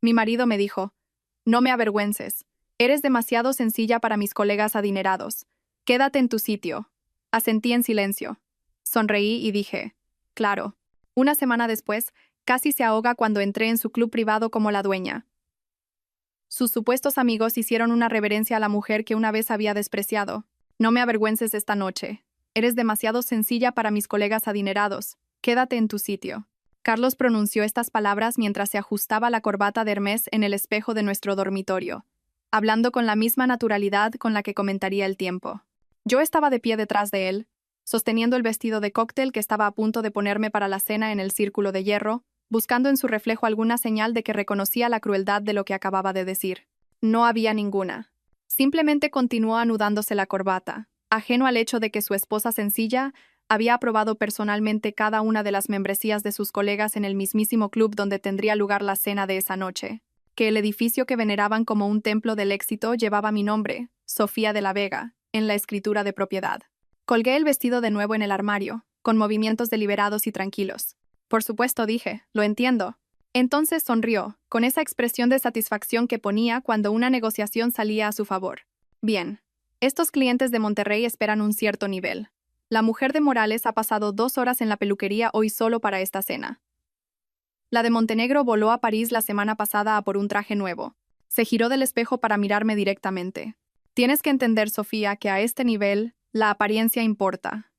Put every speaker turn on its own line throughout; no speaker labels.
Mi marido me dijo, no me avergüences. Eres demasiado sencilla para mis colegas adinerados. Quédate en tu sitio. Asentí en silencio. Sonreí y dije, claro. Una semana después, casi se ahoga cuando entré en su club privado como la dueña. Sus supuestos amigos hicieron una reverencia a la mujer que una vez había despreciado. No me avergüences esta noche. Eres demasiado sencilla para mis colegas adinerados. Quédate en tu sitio. Carlos pronunció estas palabras mientras se ajustaba la corbata de Hermès en el espejo de nuestro dormitorio, hablando con la misma naturalidad con la que comentaría el tiempo. Yo estaba de pie detrás de él, sosteniendo el vestido de cóctel que estaba a punto de ponerme para la cena en el círculo de hierro, buscando en su reflejo alguna señal de que reconocía la crueldad de lo que acababa de decir. No había ninguna. Simplemente continuó anudándose la corbata, ajeno al hecho de que su esposa sencilla había aprobado personalmente cada una de las membresías de sus colegas en el mismísimo club donde tendría lugar la cena de esa noche, que el edificio que veneraban como un templo del éxito llevaba mi nombre, Sofía de la Vega, en la escritura de propiedad. Colgué el vestido de nuevo en el armario, con movimientos deliberados y tranquilos. Por supuesto, dije, lo entiendo. Entonces sonrió, con esa expresión de satisfacción que ponía cuando una negociación salía a su favor. Bien. Estos clientes de Monterrey esperan un cierto nivel. La mujer de Morales ha pasado 2 horas en la peluquería hoy solo para esta cena. La de Montenegro voló a París la semana pasada a por un traje nuevo. Se giró del espejo para mirarme directamente. Tienes que entender, Sofía, que a este nivel, la apariencia importa.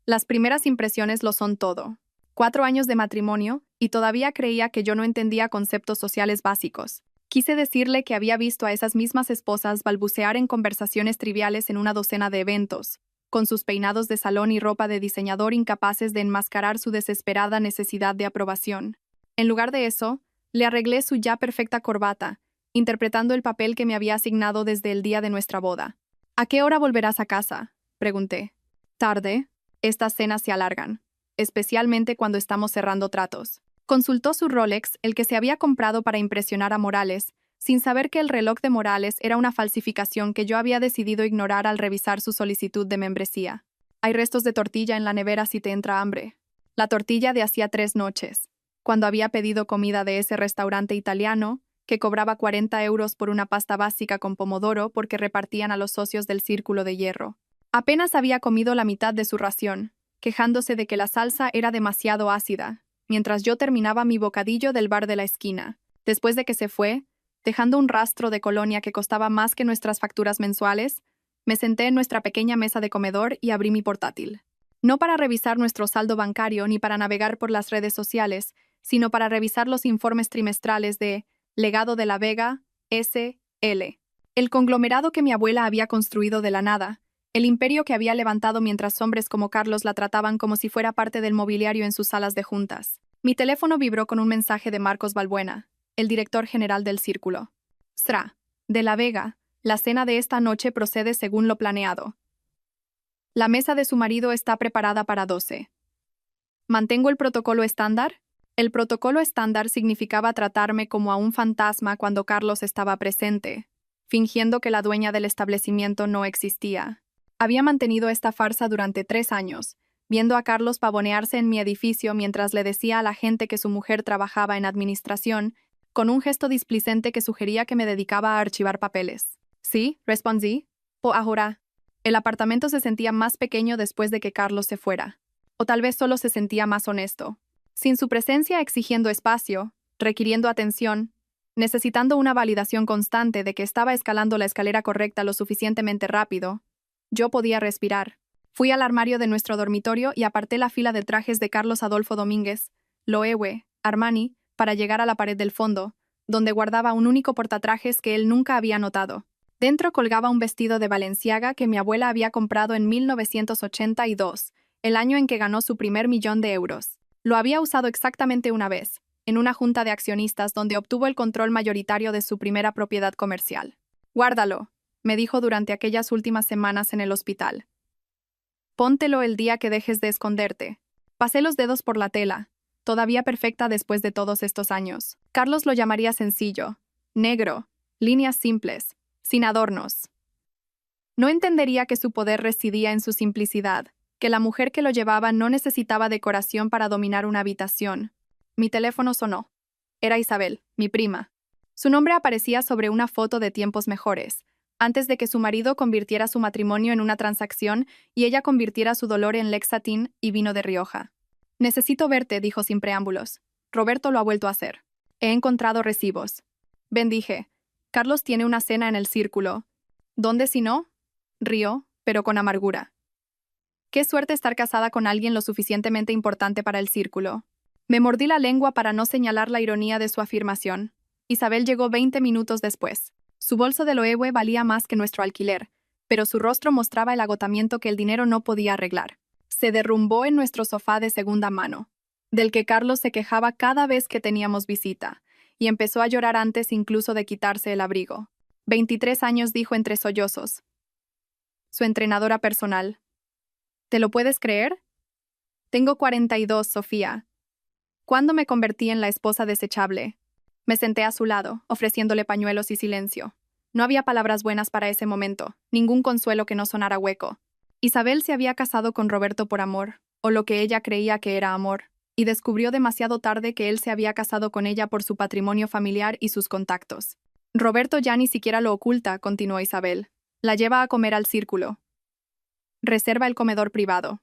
Las primeras impresiones lo son todo. 4 años de matrimonio, y todavía creía que yo no entendía conceptos sociales básicos. Quise decirle que había visto a esas mismas esposas balbucear en conversaciones triviales en una docena de eventos, con sus peinados de salón y ropa de diseñador incapaces de enmascarar su desesperada necesidad de aprobación. En lugar de eso, le arreglé su ya perfecta corbata, interpretando el papel que me había asignado desde el día de nuestra boda. ¿A qué hora volverás a casa?, pregunté. Tarde. Estas cenas se alargan, especialmente cuando estamos cerrando tratos. Consultó su Rolex, el que se había comprado para impresionar a Morales, sin saber que el reloj de Morales era una falsificación que yo había decidido ignorar al revisar su solicitud de membresía. Hay restos de tortilla en la nevera si te entra hambre. La tortilla de hacía 3 noches, cuando había pedido comida de ese restaurante italiano, que cobraba 40 euros por una pasta básica con pomodoro porque repartían a los socios del Círculo de Hierro. Apenas había comido la mitad de su ración, quejándose de que la salsa era demasiado ácida, mientras yo terminaba mi bocadillo del bar de la esquina. Después de que se fue, dejando un rastro de colonia que costaba más que nuestras facturas mensuales, me senté en nuestra pequeña mesa de comedor y abrí mi portátil. No para revisar nuestro saldo bancario ni para navegar por las redes sociales, sino para revisar los informes trimestrales de Legado de la Vega, S.L., el conglomerado que mi abuela había construido de la nada, el imperio que había levantado mientras hombres como Carlos la trataban como si fuera parte del mobiliario en sus salas de juntas. Mi teléfono vibró con un mensaje de Marcos Balbuena, el director general del Círculo. Sra. De la Vega, la cena de esta noche procede según lo planeado. La mesa de su marido está preparada para 12. ¿Mantengo el protocolo estándar? El protocolo estándar significaba tratarme como a un fantasma cuando Carlos estaba presente, fingiendo que la dueña del establecimiento no existía. Había mantenido esta farsa durante 3 años, viendo a Carlos pavonearse en mi edificio mientras le decía a la gente que su mujer trabajaba en administración, con un gesto displicente que sugería que me dedicaba a archivar papeles. Sí, respondí. Ahora. El apartamento se sentía más pequeño después de que Carlos se fuera. O tal vez solo se sentía más honesto. Sin su presencia exigiendo espacio, requiriendo atención, necesitando una validación constante de que estaba escalando la escalera correcta lo suficientemente rápido, yo podía respirar. Fui al armario de nuestro dormitorio y aparté la fila de trajes de Carlos Adolfo Domínguez, Loewe, Armani, para llegar a la pared del fondo, donde guardaba un único portatrajes que él nunca había notado. Dentro colgaba un vestido de Balenciaga que mi abuela había comprado en 1982, el año en que ganó su primer $1.000.000. Lo había usado exactamente una vez, en una junta de accionistas donde obtuvo el control mayoritario de su primera propiedad comercial. Guárdalo, me dijo durante aquellas últimas semanas en el hospital. Póntelo el día que dejes de esconderte. Pasé los dedos por la tela, todavía perfecta después de todos estos años. Carlos lo llamaría sencillo, negro, líneas simples, sin adornos. No entendería que su poder residía en su simplicidad, que la mujer que lo llevaba no necesitaba decoración para dominar una habitación. Mi teléfono sonó. Era Isabel, mi prima. Su nombre aparecía sobre una foto de tiempos mejores, antes de que su marido convirtiera su matrimonio en una transacción y ella convirtiera su dolor en Lexatin y vino de Rioja. Necesito verte, dijo sin preámbulos. Roberto lo ha vuelto a hacer. He encontrado recibos. Ven, dije. Carlos tiene una cena en el círculo. ¿Dónde si no? Rió, pero con amargura. Qué suerte estar casada con alguien lo suficientemente importante para el círculo. Me mordí la lengua para no señalar la ironía de su afirmación. Isabel llegó 20 minutos después. Su bolso de Loewe valía más que nuestro alquiler, pero su rostro mostraba el agotamiento que el dinero no podía arreglar. Se derrumbó en nuestro sofá de segunda mano, del que Carlos se quejaba cada vez que teníamos visita, y empezó a llorar antes incluso de quitarse el abrigo. 23 años, dijo entre sollozos. Su entrenadora personal. ¿Te lo puedes creer? Tengo 42, Sofía. ¿Cuándo me convertí en la esposa desechable? Me senté a su lado, ofreciéndole pañuelos y silencio. No había palabras buenas para ese momento, ningún consuelo que no sonara hueco. Isabel se había casado con Roberto por amor, o lo que ella creía que era amor, y descubrió demasiado tarde que él se había casado con ella por su patrimonio familiar y sus contactos. Roberto ya ni siquiera lo oculta, continuó Isabel. La lleva a comer al círculo. Reserva el comedor privado.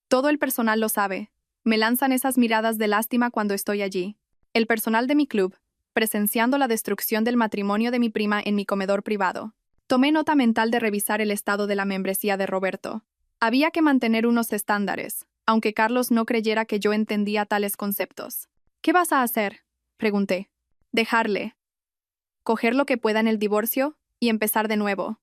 Todo el personal lo sabe. Me lanzan esas miradas de lástima cuando estoy allí. El personal de mi club, presenciando la destrucción del matrimonio de mi prima en mi comedor privado. Tomé nota mental de revisar el estado de la membresía de Roberto. Había que mantener unos estándares, aunque Carlos no creyera que yo entendía tales conceptos. ¿Qué vas a hacer?, pregunté. Dejarle. Coger lo que pueda en el divorcio y empezar de nuevo.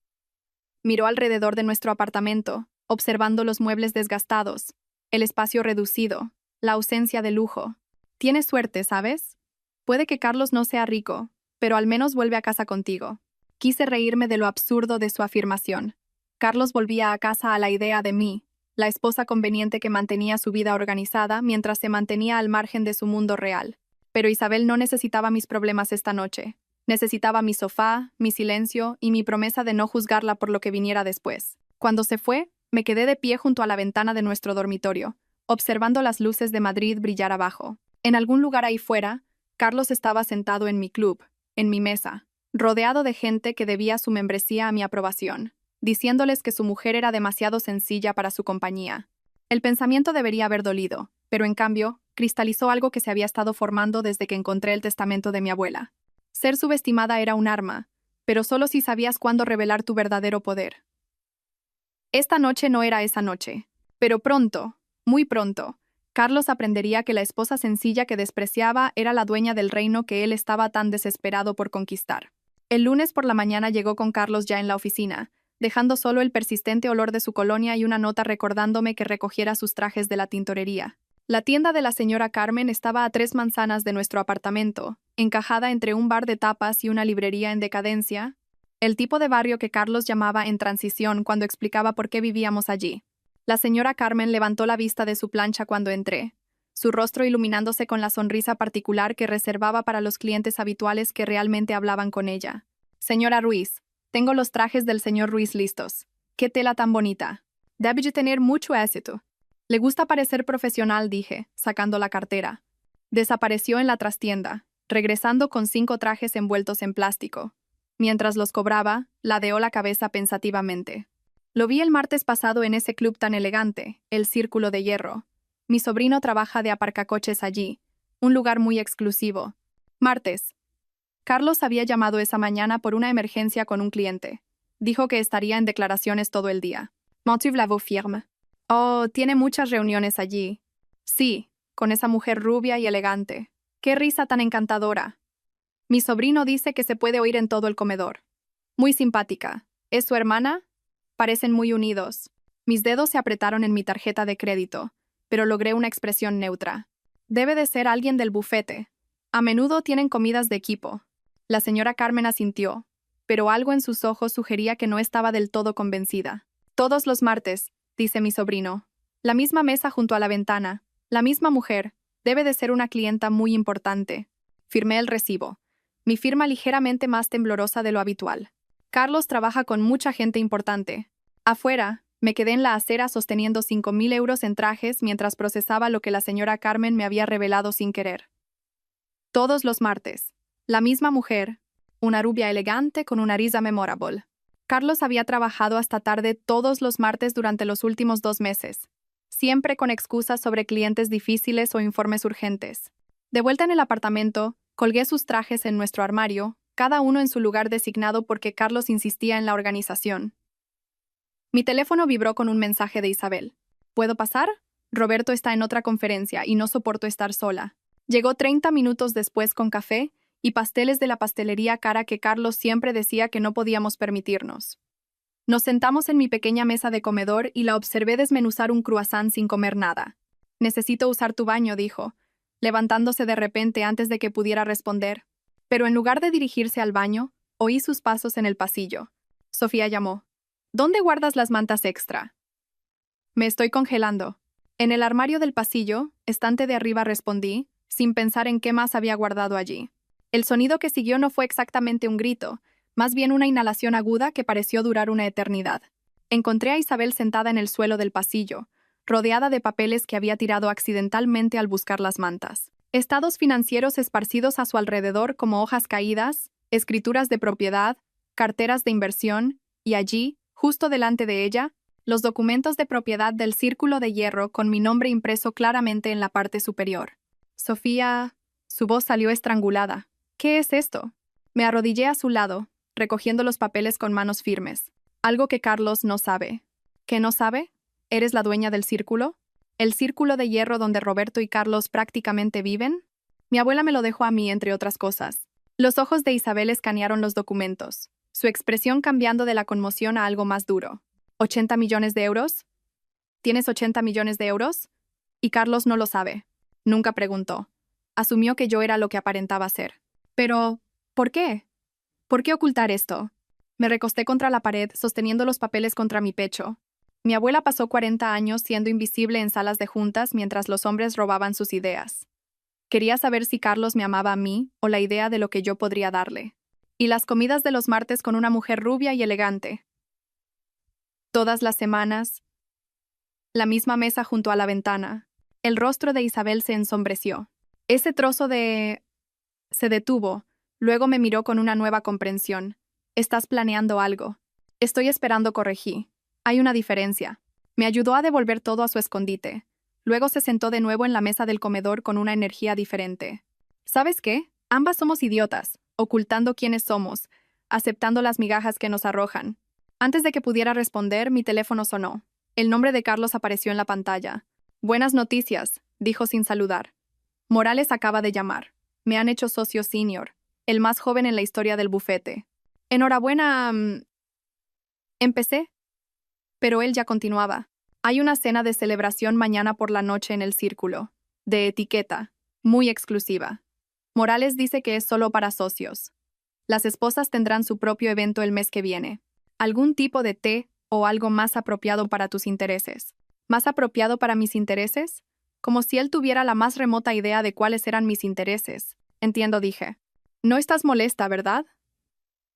Miró alrededor de nuestro apartamento, observando los muebles desgastados, el espacio reducido, la ausencia de lujo. Tienes suerte, ¿sabes? Puede que Carlos no sea rico, pero al menos vuelve a casa contigo. Quise reírme de lo absurdo de su afirmación. Carlos volvía a casa a la idea de mí, la esposa conveniente que mantenía su vida organizada mientras se mantenía al margen de su mundo real. Pero Isabel no necesitaba mis problemas esta noche. Necesitaba mi sofá, mi silencio y mi promesa de no juzgarla por lo que viniera después. Cuando se fue, me quedé de pie junto a la ventana de nuestro dormitorio, observando las luces de Madrid brillar abajo. En algún lugar ahí fuera, Carlos estaba sentado en mi club, en mi mesa, rodeado de gente que debía su membresía a mi aprobación, diciéndoles que su mujer era demasiado sencilla para su compañía. El pensamiento debería haber dolido, pero en cambio, cristalizó algo que se había estado formando desde que encontré el testamento de mi abuela. Ser subestimada era un arma, pero solo si sabías cuándo revelar tu verdadero poder. Esta noche no era esa noche, pero pronto, muy pronto, Carlos aprendería que la esposa sencilla que despreciaba era la dueña del reino que él estaba tan desesperado por conquistar. El lunes por la mañana llegó con Carlos ya en la oficina, dejando solo el persistente olor de su colonia y una nota recordándome que recogiera sus trajes de la tintorería. La tienda de la señora Carmen estaba a 3 manzanas de nuestro apartamento, encajada entre un bar de tapas y una librería en decadencia, el tipo de barrio que Carlos llamaba en transición cuando explicaba por qué vivíamos allí. La señora Carmen levantó la vista de su plancha cuando entré, su rostro iluminándose con la sonrisa particular que reservaba para los clientes habituales que realmente hablaban con ella. Señora Ruiz, tengo los trajes del señor Ruiz listos. ¡Qué tela tan bonita! Debe de tener mucho éxito. Le gusta parecer profesional, dije, sacando la cartera. Desapareció en la trastienda, regresando con 5 trajes envueltos en plástico. Mientras los cobraba, ladeó la cabeza pensativamente. Lo vi el martes pasado en ese club tan elegante, el Círculo de Hierro. Mi sobrino trabaja de aparcacoches allí, un lugar muy exclusivo. Martes. Carlos había llamado esa mañana por una emergencia con un cliente. Dijo que estaría en declaraciones todo el día. Montaigne la firme. Oh, tiene muchas reuniones allí. Sí, con esa mujer rubia y elegante. ¡Qué risa tan encantadora! Mi sobrino dice que se puede oír en todo el comedor. Muy simpática. ¿Es su hermana? Parecen muy unidos. Mis dedos se apretaron en mi tarjeta de crédito, pero logré una expresión neutra. Debe de ser alguien del bufete. A menudo tienen comidas de equipo. La señora Carmen asintió, pero algo en sus ojos sugería que no estaba del todo convencida. Todos los martes, dice mi sobrino. La misma mesa junto a la ventana. La misma mujer. Debe de ser una clienta muy importante. Firmé el recibo. Mi firma ligeramente más temblorosa de lo habitual. Carlos trabaja con mucha gente importante. Afuera, me quedé en la acera sosteniendo 5.000 euros en trajes mientras procesaba lo que la señora Carmen me había revelado sin querer. Todos los martes. La misma mujer, una rubia elegante con una risa memorable. Carlos había trabajado hasta tarde todos los martes durante los últimos 2 meses, siempre con excusas sobre clientes difíciles o informes urgentes. De vuelta en el apartamento, colgué sus trajes en nuestro armario, cada uno en su lugar designado porque Carlos insistía en la organización. Mi teléfono vibró con un mensaje de Isabel. ¿Puedo pasar? Roberto está en otra conferencia y no soporto estar sola. Llegó 30 minutos después con café y pasteles de la pastelería cara que Carlos siempre decía que no podíamos permitirnos. Nos sentamos en mi pequeña mesa de comedor y la observé desmenuzar un croissant sin comer nada. «Necesito usar tu baño», dijo, levantándose de repente antes de que pudiera responder. Pero en lugar de dirigirse al baño, oí sus pasos en el pasillo. Sofía llamó. «¿Dónde guardas las mantas extra?» «Me estoy congelando». «En el armario del pasillo, estante de arriba», respondí, sin pensar en qué más había guardado allí. El sonido que siguió no fue exactamente un grito, más bien una inhalación aguda que pareció durar una eternidad. Encontré a Isabel sentada en el suelo del pasillo, rodeada de papeles que había tirado accidentalmente al buscar las mantas. Estados financieros esparcidos a su alrededor como hojas caídas, escrituras de propiedad, carteras de inversión, y allí, justo delante de ella, los documentos de propiedad del Círculo de Hierro con mi nombre impreso claramente en la parte superior. Sofía... Su voz salió estrangulada. «¿Qué es esto?» Me arrodillé a su lado, recogiendo los papeles con manos firmes. Algo que Carlos no sabe. ¿Qué no sabe? ¿Eres la dueña del círculo? ¿El círculo de hierro donde Roberto y Carlos prácticamente viven? Mi abuela me lo dejó a mí, entre otras cosas. Los ojos de Isabel escanearon los documentos, su expresión cambiando de la conmoción a algo más duro. ¿80 millones de euros? ¿Tienes 80 millones de euros? Y Carlos no lo sabe. Nunca preguntó. Asumió que yo era lo que aparentaba ser. Pero, ¿por qué? ¿Por qué ocultar esto? Me recosté contra la pared, sosteniendo los papeles contra mi pecho. Mi abuela pasó 40 años siendo invisible en salas de juntas mientras los hombres robaban sus ideas. Quería saber si Carlos me amaba a mí o la idea de lo que yo podría darle. Y las comidas de los martes con una mujer rubia y elegante. Todas las semanas. La misma mesa junto a la ventana. El rostro de Isabel se ensombreció. Ese trozo de... Se detuvo, luego me miró con una nueva comprensión. «Estás planeando algo». «Estoy esperando», corregí. «Hay una diferencia». Me ayudó a devolver todo a su escondite. Luego se sentó de nuevo en la mesa del comedor con una energía diferente. «¿Sabes qué? Ambas somos idiotas, ocultando quiénes somos, aceptando las migajas que nos arrojan». Antes de que pudiera responder, mi teléfono sonó. El nombre de Carlos apareció en la pantalla. «Buenas noticias», dijo sin saludar. «Morales acaba de llamar. Me han hecho socio senior, el más joven en la historia del bufete. Enhorabuena. Empecé. Pero él ya continuaba. Hay una cena de celebración mañana por la noche en el círculo. De etiqueta. Muy exclusiva. Morales dice que es solo para socios. Las esposas tendrán su propio evento el mes que viene. Algún tipo de té o algo más apropiado para tus intereses. ¿Más apropiado para mis intereses? Como si él tuviera la más remota idea de cuáles eran mis intereses. Entiendo, dije. No estás molesta, ¿verdad?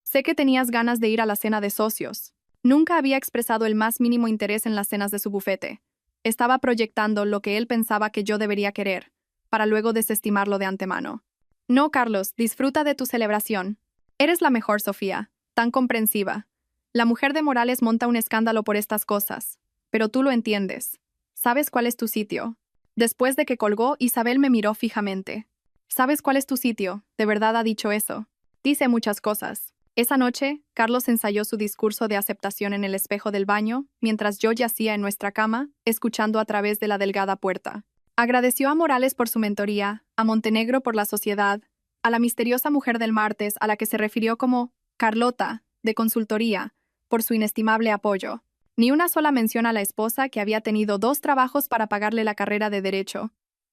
Sé que tenías ganas de ir a la cena de socios. Nunca había expresado el más mínimo interés en las cenas de su bufete. Estaba proyectando lo que él pensaba que yo debería querer, para luego desestimarlo de antemano. No, Carlos, disfruta de tu celebración. Eres la mejor, Sofía, tan comprensiva. La mujer de Morales monta un escándalo por estas cosas, pero tú lo entiendes. ¿Sabes cuál es tu sitio? Después de que colgó, Isabel me miró fijamente. ¿Sabes cuál es tu sitio? ¿De verdad ha dicho eso? Dice muchas cosas. Esa noche, Carlos ensayó su discurso de aceptación en el espejo del baño, mientras yo yacía en nuestra cama, escuchando a través de la delgada puerta. Agradeció a Morales por su mentoría, a Montenegro por la sociedad, a la misteriosa mujer del martes a la que se refirió como Carlota, de consultoría, por su inestimable apoyo. Ni una sola mención a la esposa que había tenido 2 trabajos para pagarle la carrera de Derecho,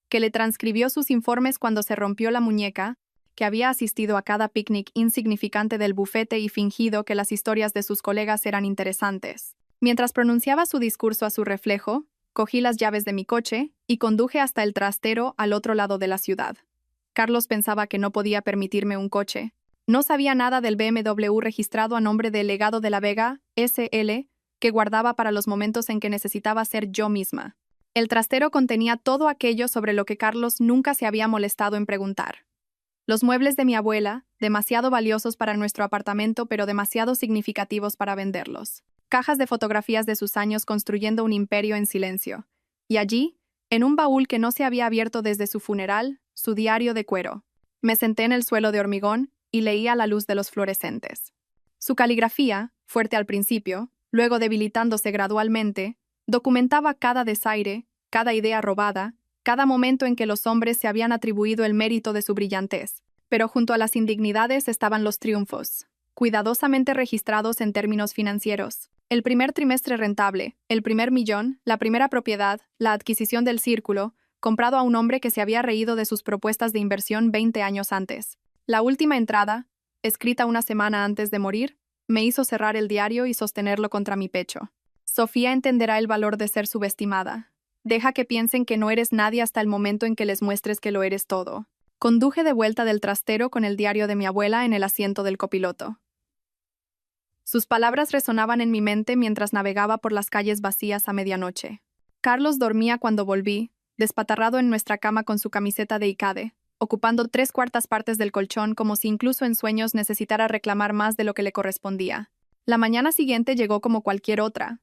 que le transcribió sus informes cuando se rompió la muñeca, que había asistido a cada picnic insignificante del bufete y fingido que las historias de sus colegas eran interesantes. Mientras pronunciaba su discurso a su reflejo, cogí las llaves de mi coche y conduje hasta el trastero al otro lado de la ciudad. Carlos pensaba que no podía permitirme un coche. No sabía nada del BMW registrado a nombre del Legado de la Vega, SL, que guardaba para los momentos en que necesitaba ser yo misma. El trastero contenía todo aquello sobre lo que Carlos nunca se había molestado en preguntar. Los muebles de mi abuela, demasiado valiosos para nuestro apartamento, pero demasiado significativos para venderlos. Cajas de fotografías de sus años construyendo un imperio en silencio. Y allí, en un baúl que no se había abierto desde su funeral, su diario de cuero. Me senté en el suelo de hormigón y leía a la luz de los fluorescentes. Su caligrafía, fuerte al principio, luego debilitándose gradualmente, documentaba cada desaire, cada idea robada, cada momento en que los hombres se habían atribuido el mérito de su brillantez. Pero junto a las indignidades estaban los triunfos, cuidadosamente registrados en términos financieros. El primer trimestre rentable, el primer millón, la primera propiedad, la adquisición del círculo, comprado a un hombre que se había reído de sus propuestas de inversión 20 años antes. La última entrada, escrita una semana antes de morir, me hizo cerrar el diario y sostenerlo contra mi pecho. Sofía entenderá el valor de ser subestimada. Deja que piensen que no eres nadie hasta el momento en que les muestres que lo eres todo. Conduje de vuelta del trastero con el diario de mi abuela en el asiento del copiloto. Sus palabras resonaban en mi mente mientras navegaba por las calles vacías a medianoche. Carlos dormía cuando volví, despatarrado en nuestra cama con su camiseta de Icade, ocupando 3/4 partes del colchón como si incluso en sueños necesitara reclamar más de lo que le correspondía. La mañana siguiente llegó como cualquier otra,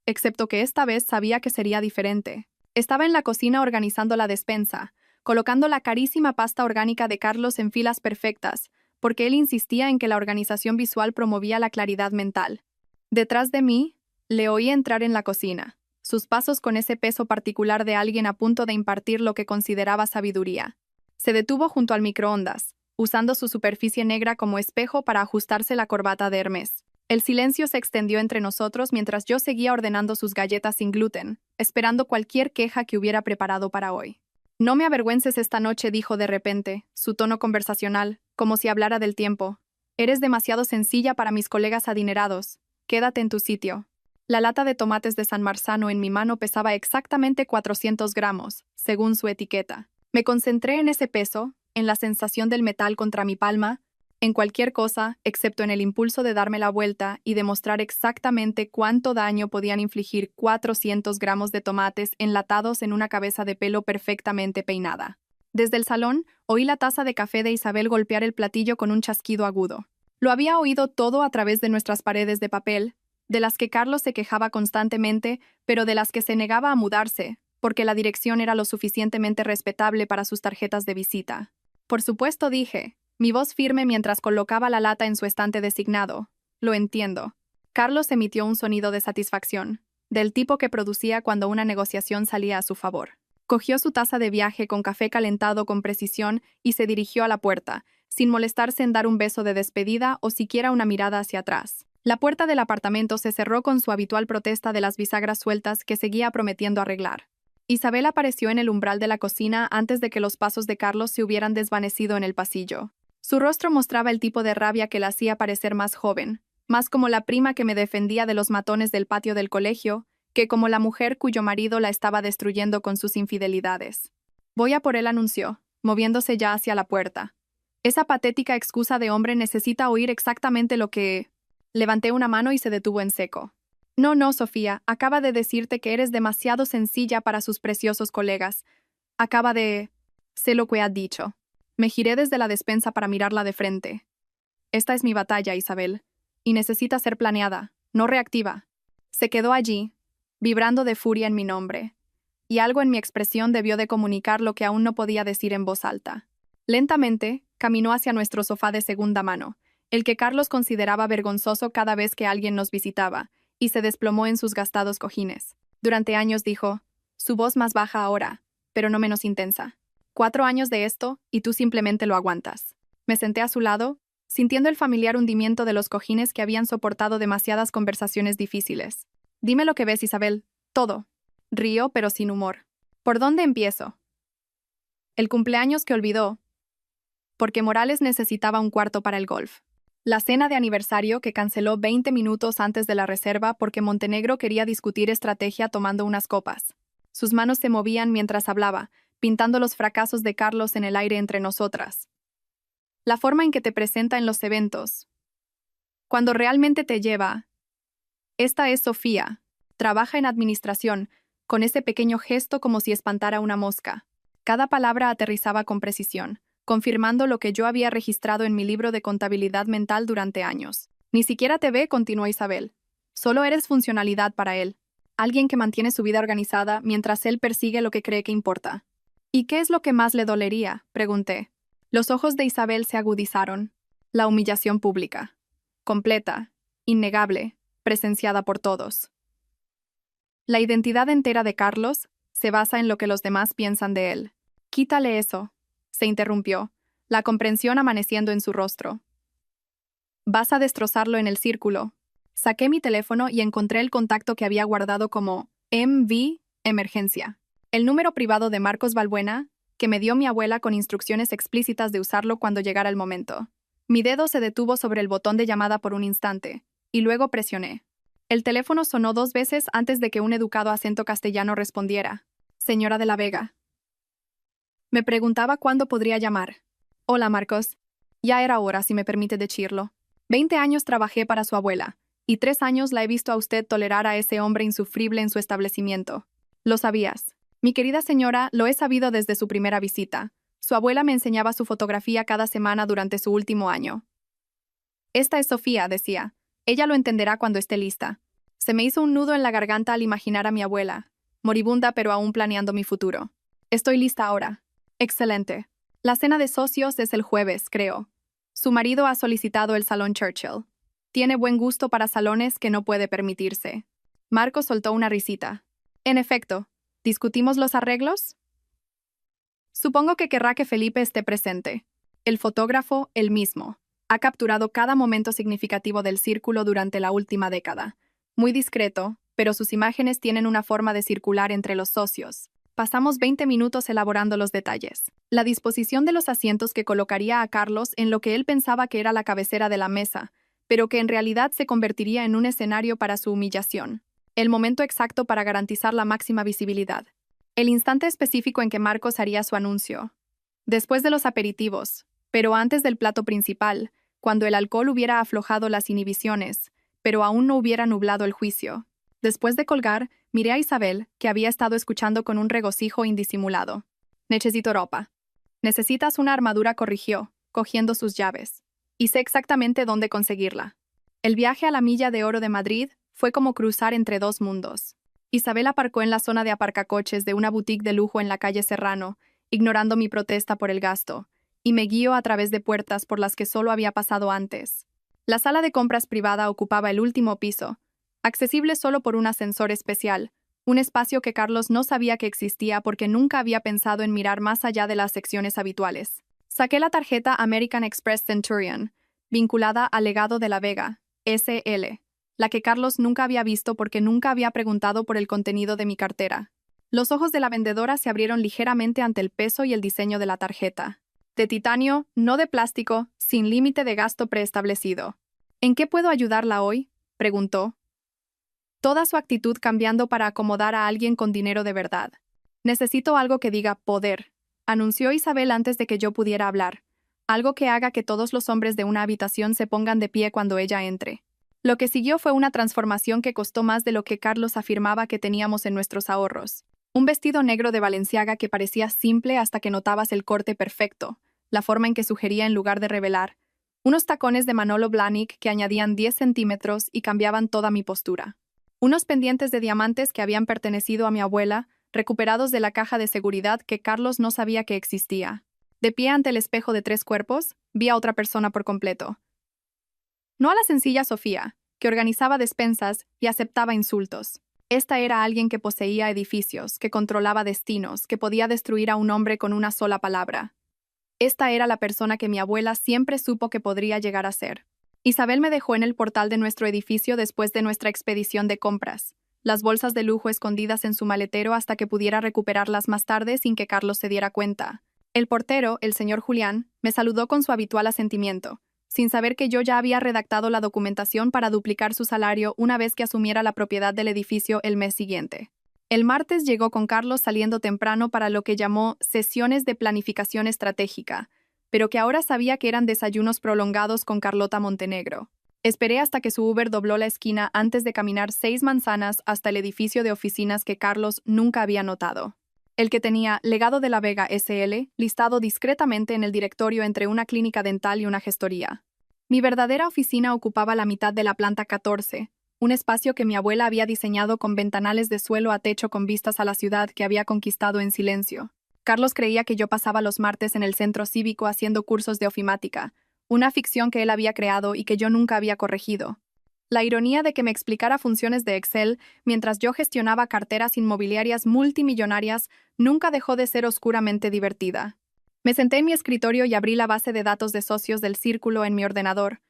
excepto que esta vez sabía que sería diferente. Estaba en la cocina organizando la despensa, colocando la carísima pasta orgánica de Carlos en filas perfectas, porque él insistía en que la organización visual promovía la claridad mental. Detrás de mí, le oí entrar en la cocina, sus pasos con ese peso particular de alguien a punto de impartir lo que consideraba sabiduría. Se detuvo junto al microondas, usando su superficie negra como espejo para ajustarse la corbata de Hermes. El silencio se extendió entre nosotros mientras yo seguía ordenando sus galletas sin gluten, esperando cualquier queja que hubiera preparado para hoy. No me avergüences esta noche, dijo de repente, su tono conversacional, como si hablara del tiempo. Eres demasiado sencilla para mis colegas adinerados. Quédate en tu sitio. La lata de tomates de San Marzano en mi mano pesaba exactamente 400 gramos, según su etiqueta. Me concentré en ese peso, en la sensación del metal contra mi palma, en cualquier cosa, excepto en el impulso de darme la vuelta y demostrar exactamente cuánto daño podían infligir 400 gramos de tomates enlatados en una cabeza de pelo perfectamente peinada. Desde el salón, oí la taza de café de Isabel golpear el platillo con un chasquido agudo. Lo había oído todo a través de nuestras paredes de papel, de las que Carlos se quejaba constantemente, pero de las que se negaba a mudarse, porque la dirección era lo suficientemente respetable para sus tarjetas de visita. Por supuesto, dije, mi voz firme mientras colocaba la lata en su estante designado. Lo entiendo. Carlos emitió un sonido de satisfacción, del tipo que producía cuando una negociación salía a su favor. Cogió su taza de viaje con café calentado con precisión y se dirigió a la puerta, sin molestarse en dar un beso de despedida o siquiera una mirada hacia atrás. La puerta del apartamento se cerró con su habitual protesta de las bisagras sueltas que seguía prometiendo arreglar. Isabel apareció en el umbral de la cocina antes de que los pasos de Carlos se hubieran desvanecido en el pasillo. Su rostro mostraba el tipo de rabia que la hacía parecer más joven, más como la prima que me defendía de los matones del patio del colegio, que como la mujer cuyo marido la estaba destruyendo con sus infidelidades. Voy a por él, anunció, moviéndose ya hacia la puerta. Esa patética excusa de hombre necesita oír exactamente lo que... Levanté una mano y se detuvo en seco. No, Sofía, acaba de decirte que eres demasiado sencilla para sus preciosos colegas. Acaba de... Sé lo que ha dicho. Me giré desde la despensa para mirarla de frente. Esta es mi batalla, Isabel, y necesita ser planeada, no reactiva. Se quedó allí, vibrando de furia en mi nombre, y algo en mi expresión debió de comunicar lo que aún no podía decir en voz alta. Lentamente, caminó hacia nuestro sofá de segunda mano, el que Carlos consideraba vergonzoso cada vez que alguien nos visitaba, y se desplomó en sus gastados cojines. Durante años dijo, su voz más baja ahora, pero no menos intensa. 4 años de esto, y tú simplemente lo aguantas. Me senté a su lado, sintiendo el familiar hundimiento de los cojines que habían soportado demasiadas conversaciones difíciles. Dime lo que ves, Isabel. Todo. Río, pero sin humor. ¿Por dónde empiezo? El cumpleaños que olvidó. Porque Morales necesitaba un cuarto para el golf. La cena de aniversario que canceló 20 minutos antes de la reserva porque Montenegro quería discutir estrategia tomando unas copas. Sus manos se movían mientras hablaba, pintando los fracasos de Carlos en el aire entre nosotras. La forma en que te presenta en los eventos. Cuando realmente te lleva. Esta es Sofía. Trabaja en administración, con ese pequeño gesto como si espantara una mosca. Cada palabra aterrizaba con precisión, confirmando lo que yo había registrado en mi libro de contabilidad mental durante años. Ni siquiera te ve, continuó Isabel. Solo eres funcionalidad para él. Alguien que mantiene su vida organizada mientras él persigue lo que cree que importa. ¿Y qué es lo que más le dolería?, pregunté. Los ojos de Isabel se agudizaron. La humillación pública. Completa, innegable, presenciada por todos. La identidad entera de Carlos se basa en lo que los demás piensan de él. Quítale eso, se interrumpió, la comprensión amaneciendo en su rostro. Vas a destrozarlo en el círculo. Saqué mi teléfono y encontré el contacto que había guardado como MV Emergencia. El número privado de Marcos Balbuena, que me dio mi abuela con instrucciones explícitas de usarlo cuando llegara el momento. Mi dedo se detuvo sobre el botón de llamada por un instante, y luego presioné. El teléfono sonó 2 veces antes de que un educado acento castellano respondiera. Señora de la Vega. Me preguntaba cuándo podría llamar. Hola, Marcos. Ya era hora, si me permite decirlo. 20 años trabajé para su abuela, y 3 años la he visto a usted tolerar a ese hombre insufrible en su establecimiento. Lo sabías. Mi querida señora, lo he sabido desde su primera visita. Su abuela me enseñaba su fotografía cada semana durante su último año. Esta es Sofía, decía. Ella lo entenderá cuando esté lista. Se me hizo un nudo en la garganta al imaginar a mi abuela, moribunda pero aún planeando mi futuro. Estoy lista ahora. Excelente. La cena de socios es el jueves, creo. Su marido ha solicitado el Salón Churchill. Tiene buen gusto para salones que no puede permitirse. Marco soltó una risita. En efecto, ¿discutimos los arreglos? Supongo que querrá que Felipe esté presente. El fotógrafo, el mismo, ha capturado cada momento significativo del círculo durante la última década. Muy discreto, pero sus imágenes tienen una forma de circular entre los socios. Pasamos 20 minutos elaborando los detalles. La disposición de los asientos que colocaría a Carlos en lo que él pensaba que era la cabecera de la mesa, pero que en realidad se convertiría en un escenario para su humillación. El momento exacto para garantizar la máxima visibilidad. El instante específico en que Marcos haría su anuncio. Después de los aperitivos, pero antes del plato principal, cuando el alcohol hubiera aflojado las inhibiciones, pero aún no hubiera nublado el juicio. Después de colgar, miré a Isabel, que había estado escuchando con un regocijo indisimulado. Necesito ropa. Necesitas una armadura, corrigió, cogiendo sus llaves. Y sé exactamente dónde conseguirla. El viaje a la Milla de Oro de Madrid fue como cruzar entre 2 mundos. Isabel aparcó en la zona de aparcacoches de una boutique de lujo en la calle Serrano, ignorando mi protesta por el gasto, y me guió a través de puertas por las que solo había pasado antes. La sala de compras privada ocupaba el último piso, accesible solo por un ascensor especial, un espacio que Carlos no sabía que existía porque nunca había pensado en mirar más allá de las secciones habituales. Saqué la tarjeta American Express Centurion, vinculada al legado de la Vega, SL, la que Carlos nunca había visto porque nunca había preguntado por el contenido de mi cartera. Los ojos de la vendedora se abrieron ligeramente ante el peso y el diseño de la tarjeta. De titanio, no de plástico, sin límite de gasto preestablecido. ¿En qué puedo ayudarla hoy?, preguntó. Toda su actitud cambiando para acomodar a alguien con dinero de verdad. Necesito algo que diga poder, anunció Isabel antes de que yo pudiera hablar. Algo que haga que todos los hombres de una habitación se pongan de pie cuando ella entre. Lo que siguió fue una transformación que costó más de lo que Carlos afirmaba que teníamos en nuestros ahorros. Un vestido negro de Balenciaga que parecía simple hasta que notabas el corte perfecto, la forma en que sugería en lugar de revelar. Unos tacones de Manolo Blahnik que añadían 10 centímetros y cambiaban toda mi postura. Unos pendientes de diamantes que habían pertenecido a mi abuela, recuperados de la caja de seguridad que Carlos no sabía que existía. De pie ante el espejo de 3 cuerpos, vi a otra persona por completo. No a la sencilla Sofía, que organizaba despensas y aceptaba insultos. Esta era alguien que poseía edificios, que controlaba destinos, que podía destruir a un hombre con una sola palabra. Esta era la persona que mi abuela siempre supo que podría llegar a ser. Isabel me dejó en el portal de nuestro edificio después de nuestra expedición de compras, las bolsas de lujo escondidas en su maletero hasta que pudiera recuperarlas más tarde sin que Carlos se diera cuenta. El portero, el señor Julián, me saludó con su habitual asentimiento, sin saber que yo ya había redactado la documentación para duplicar su salario una vez que asumiera la propiedad del edificio el mes siguiente. El martes llegó con Carlos saliendo temprano para lo que llamó sesiones de planificación estratégica, pero que ahora sabía que eran desayunos prolongados con Carlota Montenegro. Esperé hasta que su Uber dobló la esquina antes de caminar 6 manzanas hasta el edificio de oficinas que Carlos nunca había notado. el que tenía Legado de la Vega SL listado discretamente en el directorio entre una clínica dental y una gestoría. Mi verdadera oficina ocupaba la mitad de la planta 14, un espacio que mi abuela había diseñado con ventanales de suelo a techo con vistas a la ciudad que había conquistado en silencio. Carlos creía que yo pasaba los martes en el centro cívico haciendo cursos de ofimática, una ficción que él había creado y que yo nunca había corregido. La ironía de que me explicara funciones de Excel mientras yo gestionaba carteras inmobiliarias multimillonarias nunca dejó de ser oscuramente divertida. Me senté en mi escritorio y abrí la base de datos de socios del círculo en mi ordenador.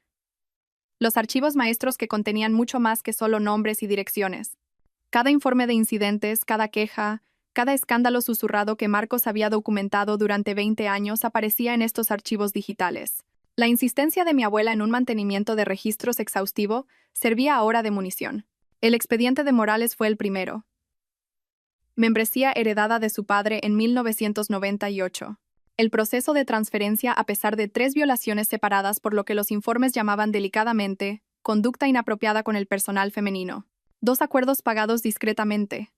Los archivos maestros que contenían mucho más que solo nombres y direcciones. Cada informe de incidentes, cada queja, cada escándalo susurrado que Marcos había documentado durante 20 años aparecía en estos archivos digitales. La insistencia de mi abuela en un mantenimiento de registros exhaustivo servía ahora de munición. El expediente de Morales fue el primero. Membresía heredada de su padre en 1998. El proceso de transferencia a pesar de 3 violaciones separadas por lo que los informes llamaban delicadamente conducta inapropiada con el personal femenino. 2 acuerdos pagados discretamente.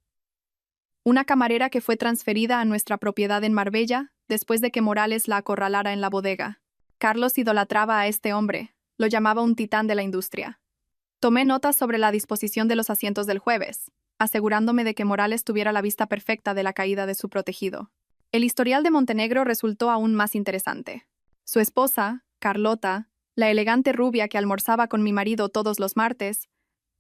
Una camarera que fue transferida a nuestra propiedad en Marbella después de que Morales la acorralara en la bodega. Carlos idolatraba a este hombre, lo llamaba un titán de la industria. Tomé notas sobre la disposición de los asientos del jueves, asegurándome de que Morales tuviera la vista perfecta de la caída de su protegido. El historial de Montenegro resultó aún más interesante. Su esposa, Carlota, la elegante rubia que almorzaba con mi marido todos los martes,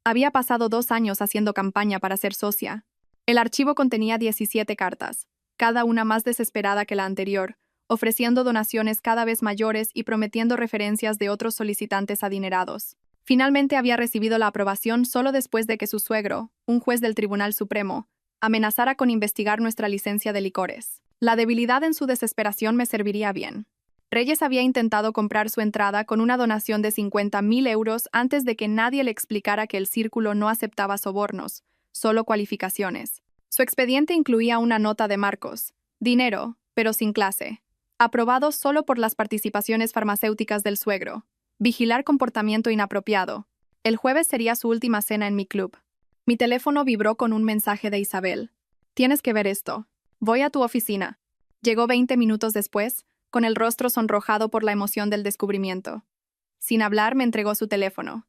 había pasado 2 años haciendo campaña para ser socia. El archivo contenía 17 cartas, cada una más desesperada que la anterior, ofreciendo donaciones cada vez mayores y prometiendo referencias de otros solicitantes adinerados. Finalmente había recibido la aprobación solo después de que su suegro, un juez del Tribunal Supremo, amenazara con investigar nuestra licencia de licores. La debilidad en su desesperación me serviría bien. Reyes había intentado comprar su entrada con una donación de 50.000 euros antes de que nadie le explicara que el círculo no aceptaba sobornos, solo cualificaciones. Su expediente incluía una nota de Marcos, dinero, pero sin clase, aprobado solo por las participaciones farmacéuticas del suegro, vigilar comportamiento inapropiado. El jueves sería su última cena en mi club. Mi teléfono vibró con un mensaje de Isabel. Tienes que ver esto. Voy a tu oficina. Llegó 20 minutos después, con el rostro sonrojado por la emoción del descubrimiento. Sin hablar, me entregó su teléfono.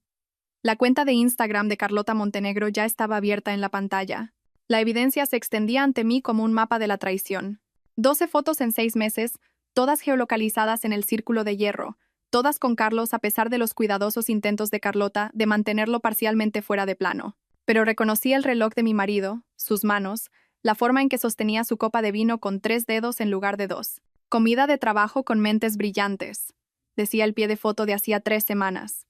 La cuenta de Instagram de Carlota Montenegro ya estaba abierta en la pantalla. La evidencia se extendía ante mí como un mapa de la traición. 12 fotos en 6 meses, todas geolocalizadas en el círculo de hierro, todas con Carlos a pesar de los cuidadosos intentos de Carlota de mantenerlo parcialmente fuera de plano. Pero reconocí el reloj de mi marido, sus manos, la forma en que sostenía su copa de vino con 3 dedos en lugar de 2. Comida de trabajo con mentes brillantes, decía el pie de foto de hacía 3 semanas.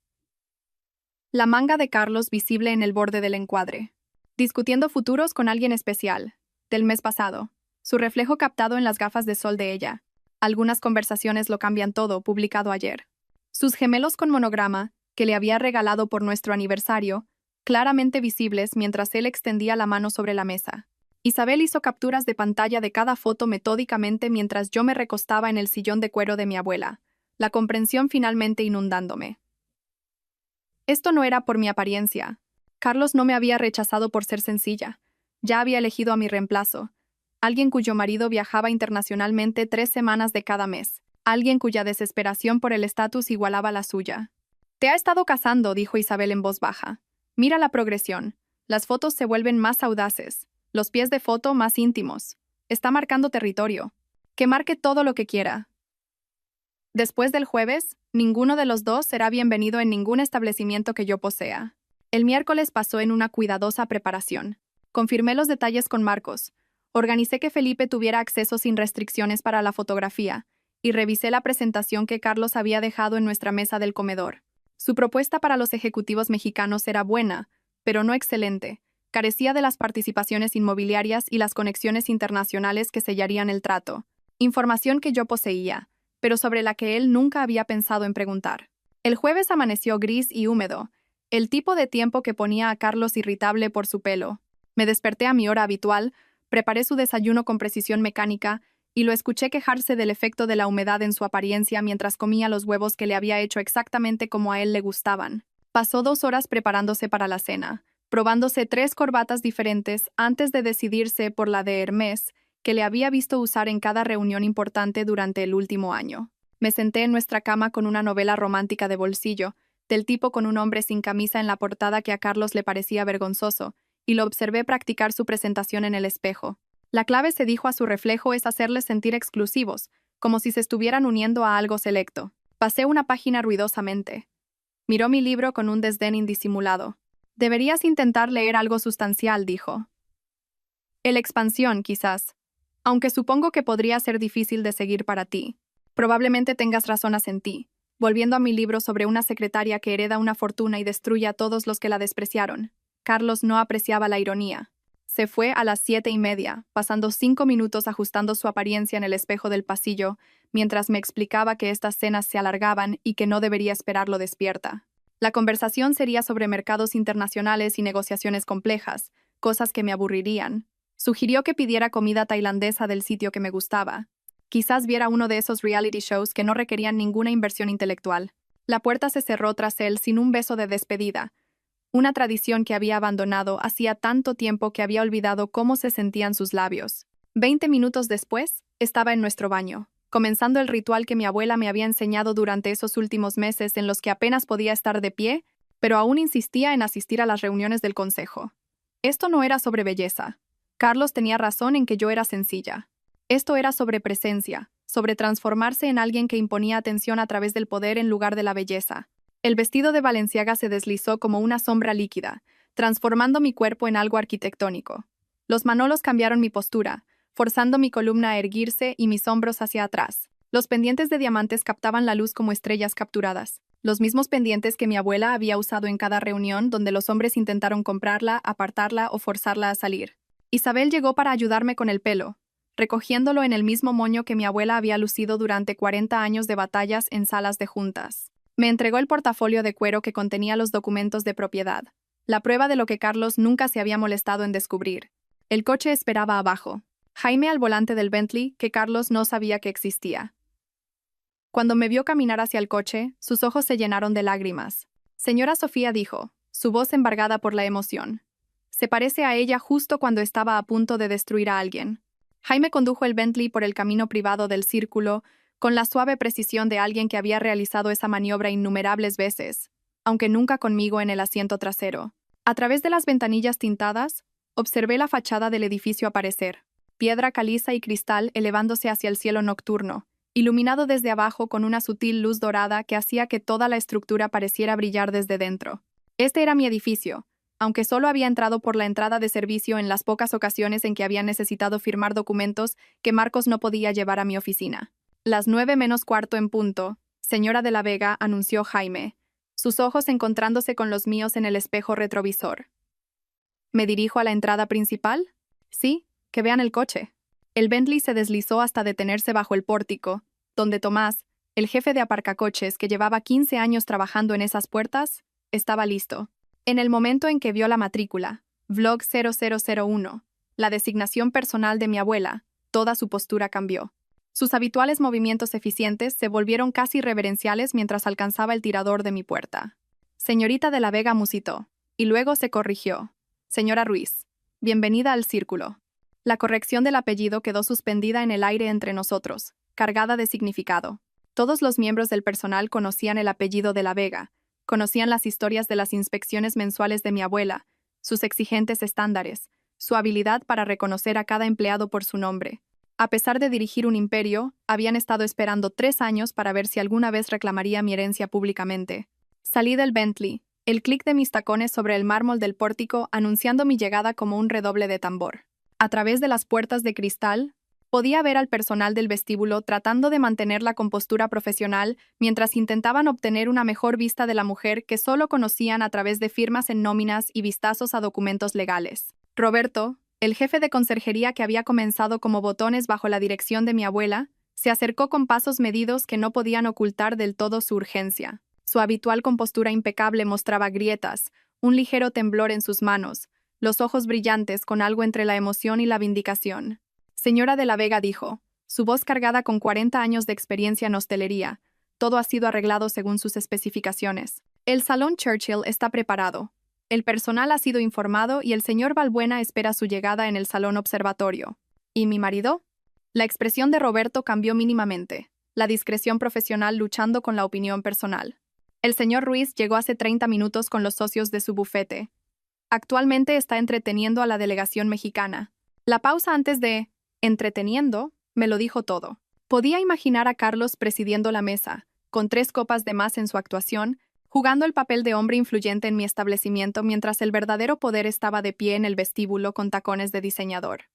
La manga de Carlos visible en el borde del encuadre. Discutiendo futuros con alguien especial, del mes pasado. Su reflejo captado en las gafas de sol de ella. Algunas conversaciones lo cambian todo, publicado ayer. Sus gemelos con monograma, que le había regalado por nuestro aniversario, claramente visibles mientras él extendía la mano sobre la mesa. Isabel hizo capturas de pantalla de cada foto metódicamente mientras yo me recostaba en el sillón de cuero de mi abuela, la comprensión finalmente inundándome. Esto no era por mi apariencia. Carlos no me había rechazado por ser sencilla. Ya había elegido a mi reemplazo, alguien cuyo marido viajaba internacionalmente 3 semanas de cada mes, alguien cuya desesperación por el estatus igualaba la suya. Te ha estado casando, dijo Isabel en voz baja. Mira la progresión. Las fotos se vuelven más audaces, los pies de foto más íntimos. Está marcando territorio. Que marque todo lo que quiera. Después del jueves, ninguno de los dos será bienvenido en ningún establecimiento que yo posea. El miércoles pasó en una cuidadosa preparación. Confirmé los detalles con Marcos. Organicé que Felipe tuviera acceso sin restricciones para la fotografía y revisé la presentación que Carlos había dejado en nuestra mesa del comedor. Su propuesta para los ejecutivos mexicanos era buena, pero no excelente. Carecía de las participaciones inmobiliarias y las conexiones internacionales que sellarían el trato. Información que yo poseía, pero sobre la que él nunca había pensado en preguntar. El jueves amaneció gris y húmedo, el tipo de tiempo que ponía a Carlos irritable por su pelo. Me desperté a mi hora habitual, preparé su desayuno con precisión mecánica y lo escuché quejarse del efecto de la humedad en su apariencia mientras comía los huevos que le había hecho exactamente como a él le gustaban. Pasó 2 horas preparándose para la cena, probándose 3 corbatas diferentes antes de decidirse por la de Hermès que le había visto usar en cada reunión importante durante el último año. Me senté en nuestra cama con una novela romántica de bolsillo, del tipo con un hombre sin camisa en la portada que a Carlos le parecía vergonzoso, y lo observé practicar su presentación en el espejo. La clave, se dijo a su reflejo, es hacerles sentir exclusivos, como si se estuvieran uniendo a algo selecto. Pasé una página ruidosamente. Miró mi libro con un desdén indisimulado. Deberías intentar leer algo sustancial, dijo. El Expansión, quizás. Aunque supongo que podría ser difícil de seguir para ti. Probablemente tengas razones en ti. Volviendo a mi libro sobre una secretaria que hereda una fortuna y destruye a todos los que la despreciaron. Carlos no apreciaba la ironía. Se fue a las 7:30, pasando 5 minutos ajustando su apariencia en el espejo del pasillo, mientras me explicaba que estas cenas se alargaban y que no debería esperarlo despierta. La conversación sería sobre mercados internacionales y negociaciones complejas, cosas que me aburrirían. Sugirió que pidiera comida tailandesa del sitio que me gustaba. Quizás viera uno de esos reality shows que no requerían ninguna inversión intelectual. La puerta se cerró tras él sin un beso de despedida, una tradición que había abandonado hacía tanto tiempo que había olvidado cómo se sentían sus labios. 20 minutos después, estaba en nuestro baño, comenzando el ritual que mi abuela me había enseñado durante esos últimos meses en los que apenas podía estar de pie, pero aún insistía en asistir a las reuniones del consejo. Esto no era sobre belleza. Carlos tenía razón en que yo era sencilla. Esto era sobre presencia, sobre transformarse en alguien que imponía atención a través del poder en lugar de la belleza. El vestido de Balenciaga se deslizó como una sombra líquida, transformando mi cuerpo en algo arquitectónico. Los manolos cambiaron mi postura, forzando mi columna a erguirse y mis hombros hacia atrás. Los pendientes de diamantes captaban la luz como estrellas capturadas, los mismos pendientes que mi abuela había usado en cada reunión donde los hombres intentaron comprarla, apartarla o forzarla a salir. Isabel llegó para ayudarme con el pelo, recogiéndolo en el mismo moño que mi abuela había lucido durante 40 años de batallas en salas de juntas. Me entregó el portafolio de cuero que contenía los documentos de propiedad, la prueba de lo que Carlos nunca se había molestado en descubrir. El coche esperaba abajo, Jaime al volante del Bentley que Carlos no sabía que existía. Cuando me vio caminar hacia el coche, sus ojos se llenaron de lágrimas. Señora Sofía, dijo, su voz embargada por la emoción. Se parece a ella justo cuando estaba a punto de destruir a alguien. Jaime condujo el Bentley por el camino privado del círculo, con la suave precisión de alguien que había realizado esa maniobra innumerables veces, aunque nunca conmigo en el asiento trasero. A través de las ventanillas tintadas, observé la fachada del edificio aparecer, piedra caliza y cristal elevándose hacia el cielo nocturno, iluminado desde abajo con una sutil luz dorada que hacía que toda la estructura pareciera brillar desde dentro. Este era mi edificio, aunque solo había entrado por la entrada de servicio en las pocas ocasiones en que había necesitado firmar documentos que Marcos no podía llevar a mi oficina. Las 9:45 en punto, señora de la Vega, anunció Jaime, sus ojos encontrándose con los míos en el espejo retrovisor. ¿Me dirijo a la entrada principal? Sí, que vean el coche. El Bentley se deslizó hasta detenerse bajo el pórtico, donde Tomás, el jefe de aparcacoches que llevaba 15 años trabajando en esas puertas, estaba listo. En el momento en que vio la matrícula, Vlog 0001, la designación personal de mi abuela, toda su postura cambió. Sus habituales movimientos eficientes se volvieron casi reverenciales mientras alcanzaba el tirador de mi puerta. Señorita de la Vega, musitó, y luego se corrigió. Señora Ruiz, bienvenida al círculo. La corrección del apellido quedó suspendida en el aire entre nosotros, cargada de significado. Todos los miembros del personal conocían el apellido de la Vega, conocían las historias de las inspecciones mensuales de mi abuela, sus exigentes estándares, su habilidad para reconocer a cada empleado por su nombre. A pesar de dirigir un imperio, habían estado esperando 3 años para ver si alguna vez reclamaría mi herencia públicamente. Salí del Bentley, el clic de mis tacones sobre el mármol del pórtico anunciando mi llegada como un redoble de tambor. A través de las puertas de cristal, podía ver al personal del vestíbulo tratando de mantener la compostura profesional mientras intentaban obtener una mejor vista de la mujer que solo conocían a través de firmas en nóminas y vistazos a documentos legales. Roberto, el jefe de conserjería que había comenzado como botones bajo la dirección de mi abuela, se acercó con pasos medidos que no podían ocultar del todo su urgencia. Su habitual compostura impecable mostraba grietas, un ligero temblor en sus manos, los ojos brillantes con algo entre la emoción y la vindicación. Señora de la Vega, dijo, su voz cargada con 40 años de experiencia en hostelería. Todo ha sido arreglado según sus especificaciones. El Salón Churchill está preparado. El personal ha sido informado y el señor Balbuena espera su llegada en el Salón Observatorio. ¿Y mi marido? La expresión de Roberto cambió mínimamente, la discreción profesional luchando con la opinión personal. El señor Ruiz llegó hace 30 minutos con los socios de su bufete. Actualmente está entreteniendo a la delegación mexicana. La pausa antes de entreteniendo me lo dijo todo. Podía imaginar a Carlos presidiendo la mesa, con 3 copas de más en su actuación, jugando el papel de hombre influyente en mi establecimiento mientras el verdadero poder estaba de pie en el vestíbulo con tacones de diseñador.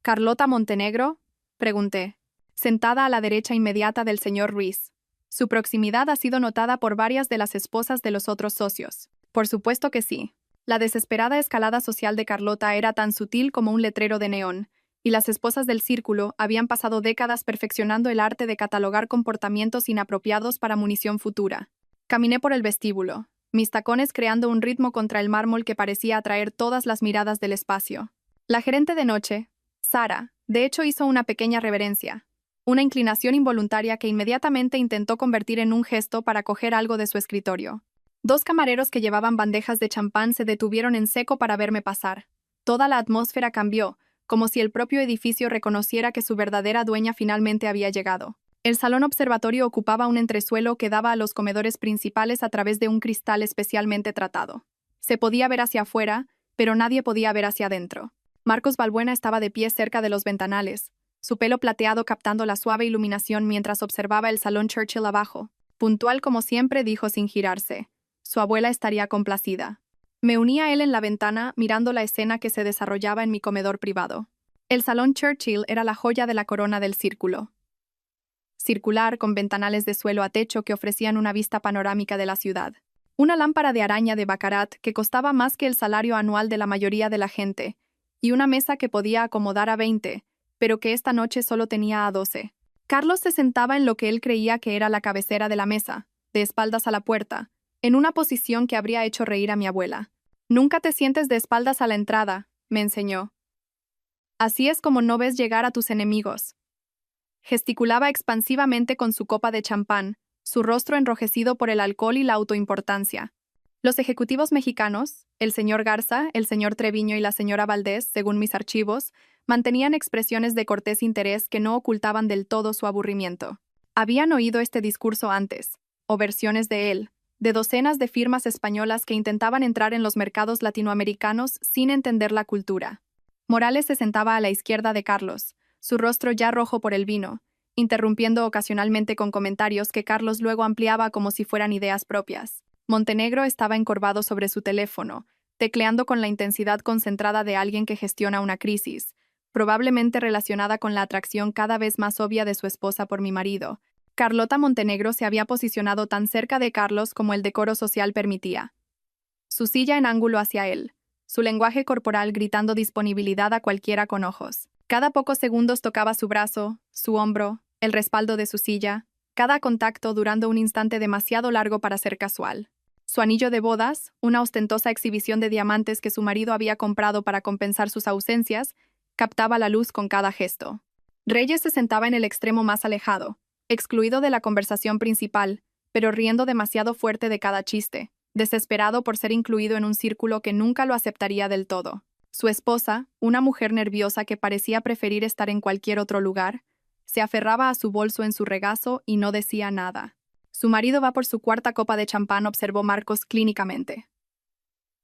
¿Carlota Montenegro?, pregunté, sentada a la derecha inmediata del señor Ruiz. Su proximidad ha sido notada por varias de las esposas de los otros socios. Por supuesto que sí. La desesperada escalada social de Carlota era tan sutil como un letrero de neón, y las esposas del círculo habían pasado décadas perfeccionando el arte de catalogar comportamientos inapropiados para munición futura. Caminé por el vestíbulo, mis tacones creando un ritmo contra el mármol que parecía atraer todas las miradas del espacio. La gerente de noche, Sara, de hecho hizo una pequeña reverencia, una inclinación involuntaria que inmediatamente intentó convertir en un gesto para coger algo de su escritorio. 2 camareros que llevaban bandejas de champán se detuvieron en seco para verme pasar. Toda la atmósfera cambió, como si el propio edificio reconociera que su verdadera dueña finalmente había llegado. El salón observatorio ocupaba un entresuelo que daba a los comedores principales a través de un cristal especialmente tratado. Se podía ver hacia afuera, pero nadie podía ver hacia adentro. Marcos Balbuena estaba de pie cerca de los ventanales, su pelo plateado captando la suave iluminación mientras observaba el salón Churchill abajo. Puntual como siempre, dijo sin girarse. Su abuela estaría complacida. Me uní a él en la ventana, mirando la escena que se desarrollaba en mi comedor privado. El salón Churchill era la joya de la corona del círculo. Circular, con ventanales de suelo a techo que ofrecían una vista panorámica de la ciudad. Una lámpara de araña de baccarat que costaba más que el salario anual de la mayoría de la gente, y una mesa que podía acomodar a 20, pero que esta noche solo tenía a 12. Carlos se sentaba en lo que él creía que era la cabecera de la mesa, de espaldas a la puerta, en una posición que habría hecho reír a mi abuela. Nunca te sientes de espaldas a la entrada, me enseñó. Así es como no ves llegar a tus enemigos. Gesticulaba expansivamente con su copa de champán, su rostro enrojecido por el alcohol y la autoimportancia. Los ejecutivos mexicanos, el señor Garza, el señor Treviño y la señora Valdés, según mis archivos, mantenían expresiones de cortés interés que no ocultaban del todo su aburrimiento. Habían oído este discurso antes, o versiones de él, de docenas de firmas españolas que intentaban entrar en los mercados latinoamericanos sin entender la cultura. Morales se sentaba a la izquierda de Carlos, su rostro ya rojo por el vino, interrumpiendo ocasionalmente con comentarios que Carlos luego ampliaba como si fueran ideas propias. Montenegro estaba encorvado sobre su teléfono, tecleando con la intensidad concentrada de alguien que gestiona una crisis, probablemente relacionada con la atracción cada vez más obvia de su esposa por mi marido. Carlota Montenegro se había posicionado tan cerca de Carlos como el decoro social permitía. Su silla en ángulo hacia él, su lenguaje corporal gritando disponibilidad a cualquiera con ojos. Cada pocos segundos tocaba su brazo, su hombro, el respaldo de su silla, cada contacto durando un instante demasiado largo para ser casual. Su anillo de bodas, una ostentosa exhibición de diamantes que su marido había comprado para compensar sus ausencias, captaba la luz con cada gesto. Reyes se sentaba en el extremo más alejado, excluido de la conversación principal, pero riendo demasiado fuerte de cada chiste, desesperado por ser incluido en un círculo que nunca lo aceptaría del todo. Su esposa, una mujer nerviosa que parecía preferir estar en cualquier otro lugar, se aferraba a su bolso en su regazo y no decía nada. Su marido va por su 4ª copa de champán, observó Marcos clínicamente.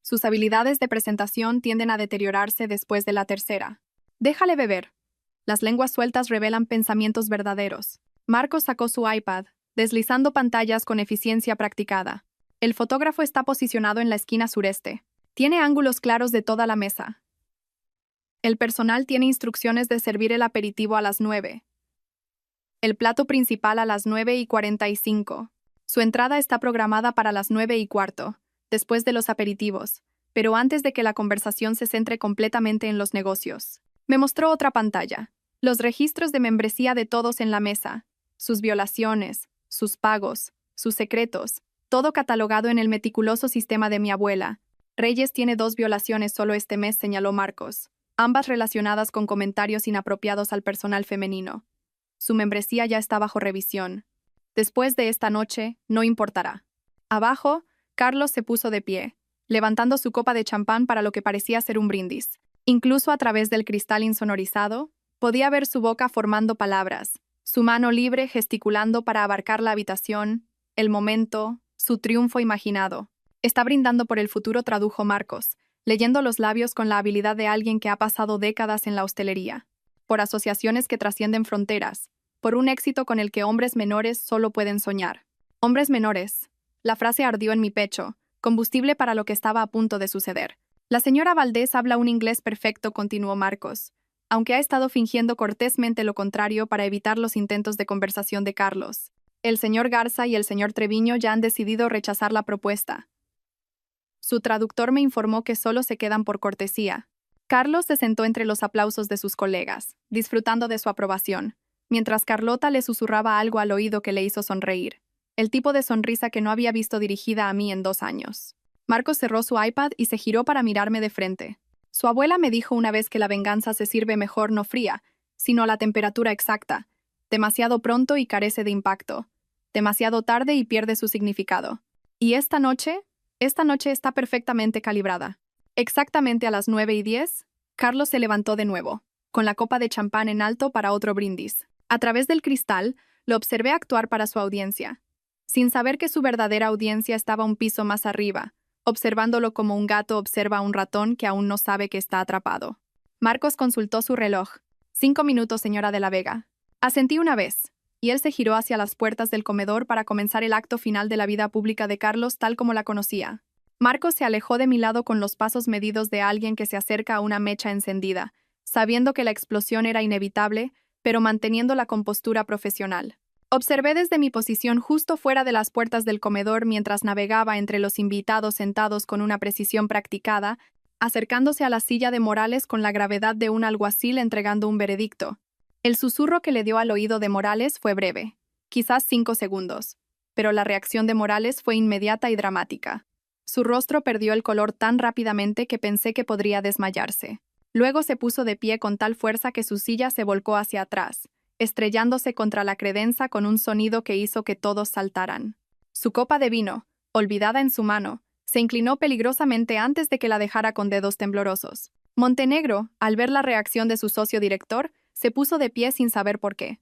Sus habilidades de presentación tienden a deteriorarse después de la 3ª. Déjale beber. Las lenguas sueltas revelan pensamientos verdaderos. Marcos sacó su iPad, deslizando pantallas con eficiencia practicada. El fotógrafo está posicionado en la esquina sureste. Tiene ángulos claros de toda la mesa. El personal tiene instrucciones de servir el aperitivo a las 9. El plato principal a las 9:45. Su entrada está programada para las 9:15, después de los aperitivos, pero antes de que la conversación se centre completamente en los negocios. Me mostró otra pantalla. Los registros de membresía de todos en la mesa, sus violaciones, sus pagos, sus secretos, todo catalogado en el meticuloso sistema de mi abuela. Reyes tiene 2 violaciones solo este mes, señaló Marcos, ambas relacionadas con comentarios inapropiados al personal femenino. Su membresía ya está bajo revisión. Después de esta noche, no importará. Abajo, Carlos se puso de pie, levantando su copa de champán para lo que parecía ser un brindis. Incluso a través del cristal insonorizado, Podía ver su boca formando palabras, su mano libre gesticulando para abarcar la habitación, el momento, su triunfo imaginado. Está brindando por el futuro, tradujo Marcos, leyendo los labios con la habilidad de alguien que ha pasado décadas en la hostelería. Por asociaciones que trascienden fronteras, por un éxito con el que hombres menores solo pueden soñar. Hombres menores. La frase ardió en mi pecho, combustible para lo que estaba a punto de suceder. La señora Valdés habla un inglés perfecto, continuó Marcos, aunque ha estado fingiendo cortésmente lo contrario para evitar los intentos de conversación de Carlos. El señor Garza y el señor Treviño ya han decidido rechazar la propuesta. Su traductor me informó que solo se quedan por cortesía. Carlos se sentó entre los aplausos de sus colegas, disfrutando de su aprobación, mientras Carlota le susurraba algo al oído que le hizo sonreír. El tipo de sonrisa que no había visto dirigida a mí en 2 años. Marcos cerró su iPad y se giró para mirarme de frente. Su abuela me dijo una vez que la venganza se sirve mejor no fría, sino a la temperatura exacta. Demasiado pronto y carece de impacto. Demasiado tarde y pierde su significado. ¿Y esta noche? Esta noche está perfectamente calibrada. Exactamente a las 9:10, Carlos se levantó de nuevo, con la copa de champán en alto para otro brindis. A través del cristal, lo observé actuar para su audiencia, sin saber que su verdadera audiencia estaba un piso más arriba, observándolo como un gato observa a un ratón que aún no sabe que está atrapado. Marcos consultó su reloj. 5 minutos, señora de la Vega. Asentí una vez, y él se giró hacia las puertas del comedor para comenzar el acto final de la vida pública de Carlos tal como la conocía. Marcos se alejó de mi lado con los pasos medidos de alguien que se acerca a una mecha encendida, sabiendo que la explosión era inevitable, pero manteniendo la compostura profesional. Observé desde mi posición justo fuera de las puertas del comedor mientras navegaba entre los invitados sentados con una precisión practicada, acercándose a la silla de Morales con la gravedad de un alguacil entregando un veredicto. El susurro que le dio al oído de Morales fue breve, quizás 5 segundos, pero la reacción de Morales fue inmediata y dramática. Su rostro perdió el color tan rápidamente que pensé que podría desmayarse. Luego se puso de pie con tal fuerza que su silla se volcó hacia atrás, estrellándose contra la credenza con un sonido que hizo que todos saltaran. Su copa de vino, olvidada en su mano, se inclinó peligrosamente antes de que la dejara con dedos temblorosos. Montenegro, al ver la reacción de su socio director, se puso de pie sin saber por qué.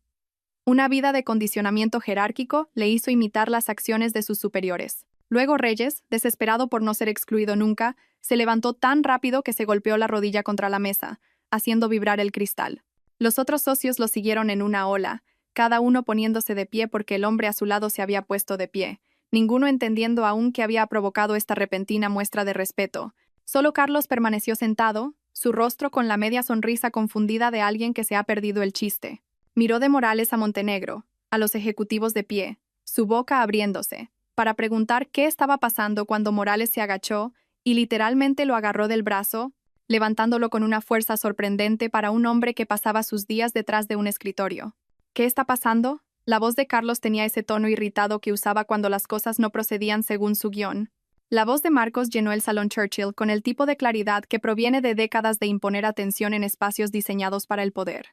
Una vida de condicionamiento jerárquico le hizo imitar las acciones de sus superiores. Luego Reyes, desesperado por no ser excluido nunca, se levantó tan rápido que se golpeó la rodilla contra la mesa, haciendo vibrar el cristal. Los otros socios lo siguieron en una ola, cada uno poniéndose de pie porque el hombre a su lado se había puesto de pie, ninguno entendiendo aún qué había provocado esta repentina muestra de respeto. Solo Carlos permaneció sentado, su rostro con la media sonrisa confundida de alguien que se ha perdido el chiste. Miró de Morales a Montenegro, a los ejecutivos de pie, su boca abriéndose, para preguntar qué estaba pasando cuando Morales se agachó y literalmente lo agarró del brazo, levantándolo con una fuerza sorprendente para un hombre que pasaba sus días detrás de un escritorio. ¿Qué está pasando? La voz de Carlos tenía ese tono irritado que usaba cuando las cosas no procedían según su guión. La voz de Marcos llenó el salón Churchill con el tipo de claridad que proviene de décadas de imponer atención en espacios diseñados para el poder.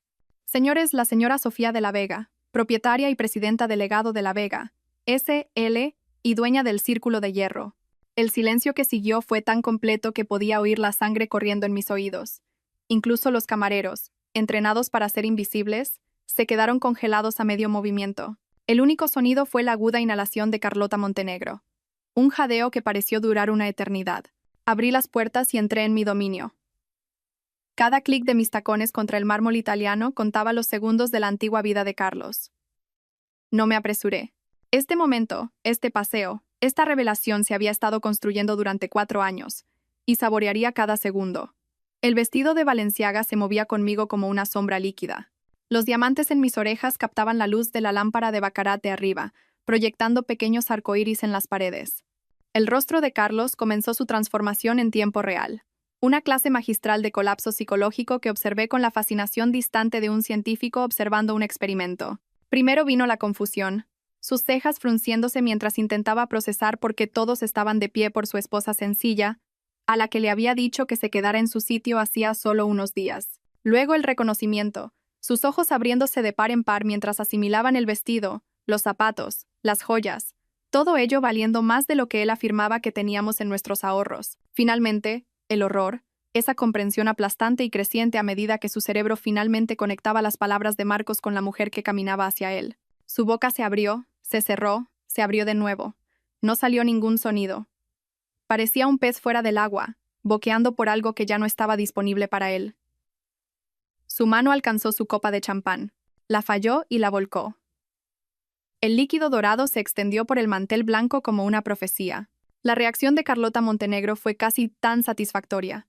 Señores, la señora Sofía de la Vega, propietaria y presidenta delegado de la Vega, S.L., y dueña del Círculo de Hierro. El silencio que siguió fue tan completo que podía oír la sangre corriendo en mis oídos. Incluso los camareros, entrenados para ser invisibles, se quedaron congelados a medio movimiento. El único sonido fue la aguda inhalación de Carlota Montenegro. Un jadeo que pareció durar una eternidad. Abrí las puertas y entré en mi dominio. Cada clic de mis tacones contra el mármol italiano contaba los segundos de la antigua vida de Carlos. No me apresuré. Este momento, este paseo, esta revelación se había estado construyendo durante 4 años, y saborearía cada segundo. El vestido de Balenciaga se movía conmigo como una sombra líquida. Los diamantes en mis orejas captaban la luz de la lámpara de Baccarat de arriba, proyectando pequeños arcoíris en las paredes. El rostro de Carlos comenzó su transformación en tiempo real. Una clase magistral de colapso psicológico que observé con la fascinación distante de un científico observando un experimento. Primero vino la confusión, sus cejas frunciéndose mientras intentaba procesar por qué todos estaban de pie por su esposa sencilla, a la que le había dicho que se quedara en su sitio hacía solo unos días. Luego el reconocimiento, sus ojos abriéndose de par en par mientras asimilaban el vestido, los zapatos, las joyas, todo ello valiendo más de lo que él afirmaba que teníamos en nuestros ahorros. Finalmente, el horror, esa comprensión aplastante y creciente a medida que su cerebro finalmente conectaba las palabras de Marcos con la mujer que caminaba hacia él. Su boca se abrió, se cerró, se abrió de nuevo. No salió ningún sonido. Parecía un pez fuera del agua, boqueando por algo que ya no estaba disponible para él. Su mano alcanzó su copa de champán, la falló y la volcó. El líquido dorado se extendió por el mantel blanco como una profecía. La reacción de Carlota Montenegro fue casi tan satisfactoria.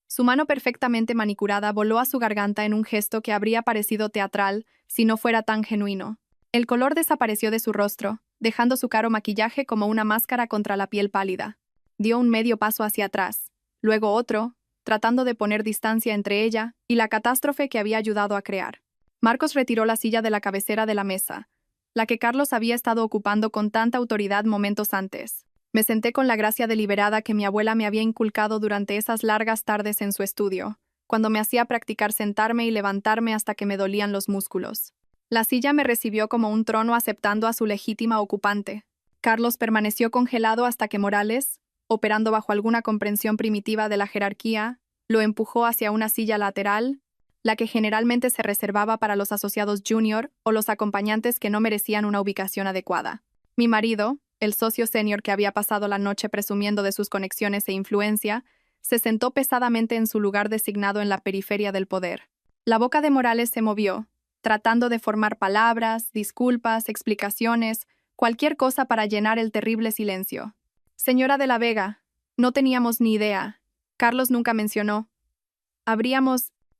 Su mano perfectamente manicurada voló a su garganta en un gesto que habría parecido teatral si no fuera tan genuino. El color desapareció de su rostro, dejando su caro maquillaje como una máscara contra la piel pálida. Dio un medio paso hacia atrás, luego otro, tratando de poner distancia entre ella y la catástrofe que había ayudado a crear. Marcos retiró la silla de la cabecera de la mesa, la que Carlos había estado ocupando con tanta autoridad momentos antes. Me senté con la gracia deliberada que mi abuela me había inculcado durante esas largas tardes en su estudio, cuando me hacía practicar sentarme y levantarme hasta que me dolían los músculos. La silla me recibió como un trono aceptando a su legítima ocupante. Carlos permaneció congelado hasta que Morales, operando bajo alguna comprensión primitiva de la jerarquía, lo empujó hacia una silla lateral, la que generalmente se reservaba para los asociados junior o los acompañantes que no merecían una ubicación adecuada. Mi marido, el socio senior que había pasado la noche presumiendo de sus conexiones e influencia, se sentó pesadamente en su lugar designado en la periferia del poder. La boca de Morales se movió, tratando de formar palabras, disculpas, explicaciones, cualquier cosa para llenar el terrible silencio. Señora de la Vega, no teníamos ni idea. Carlos nunca mencionó.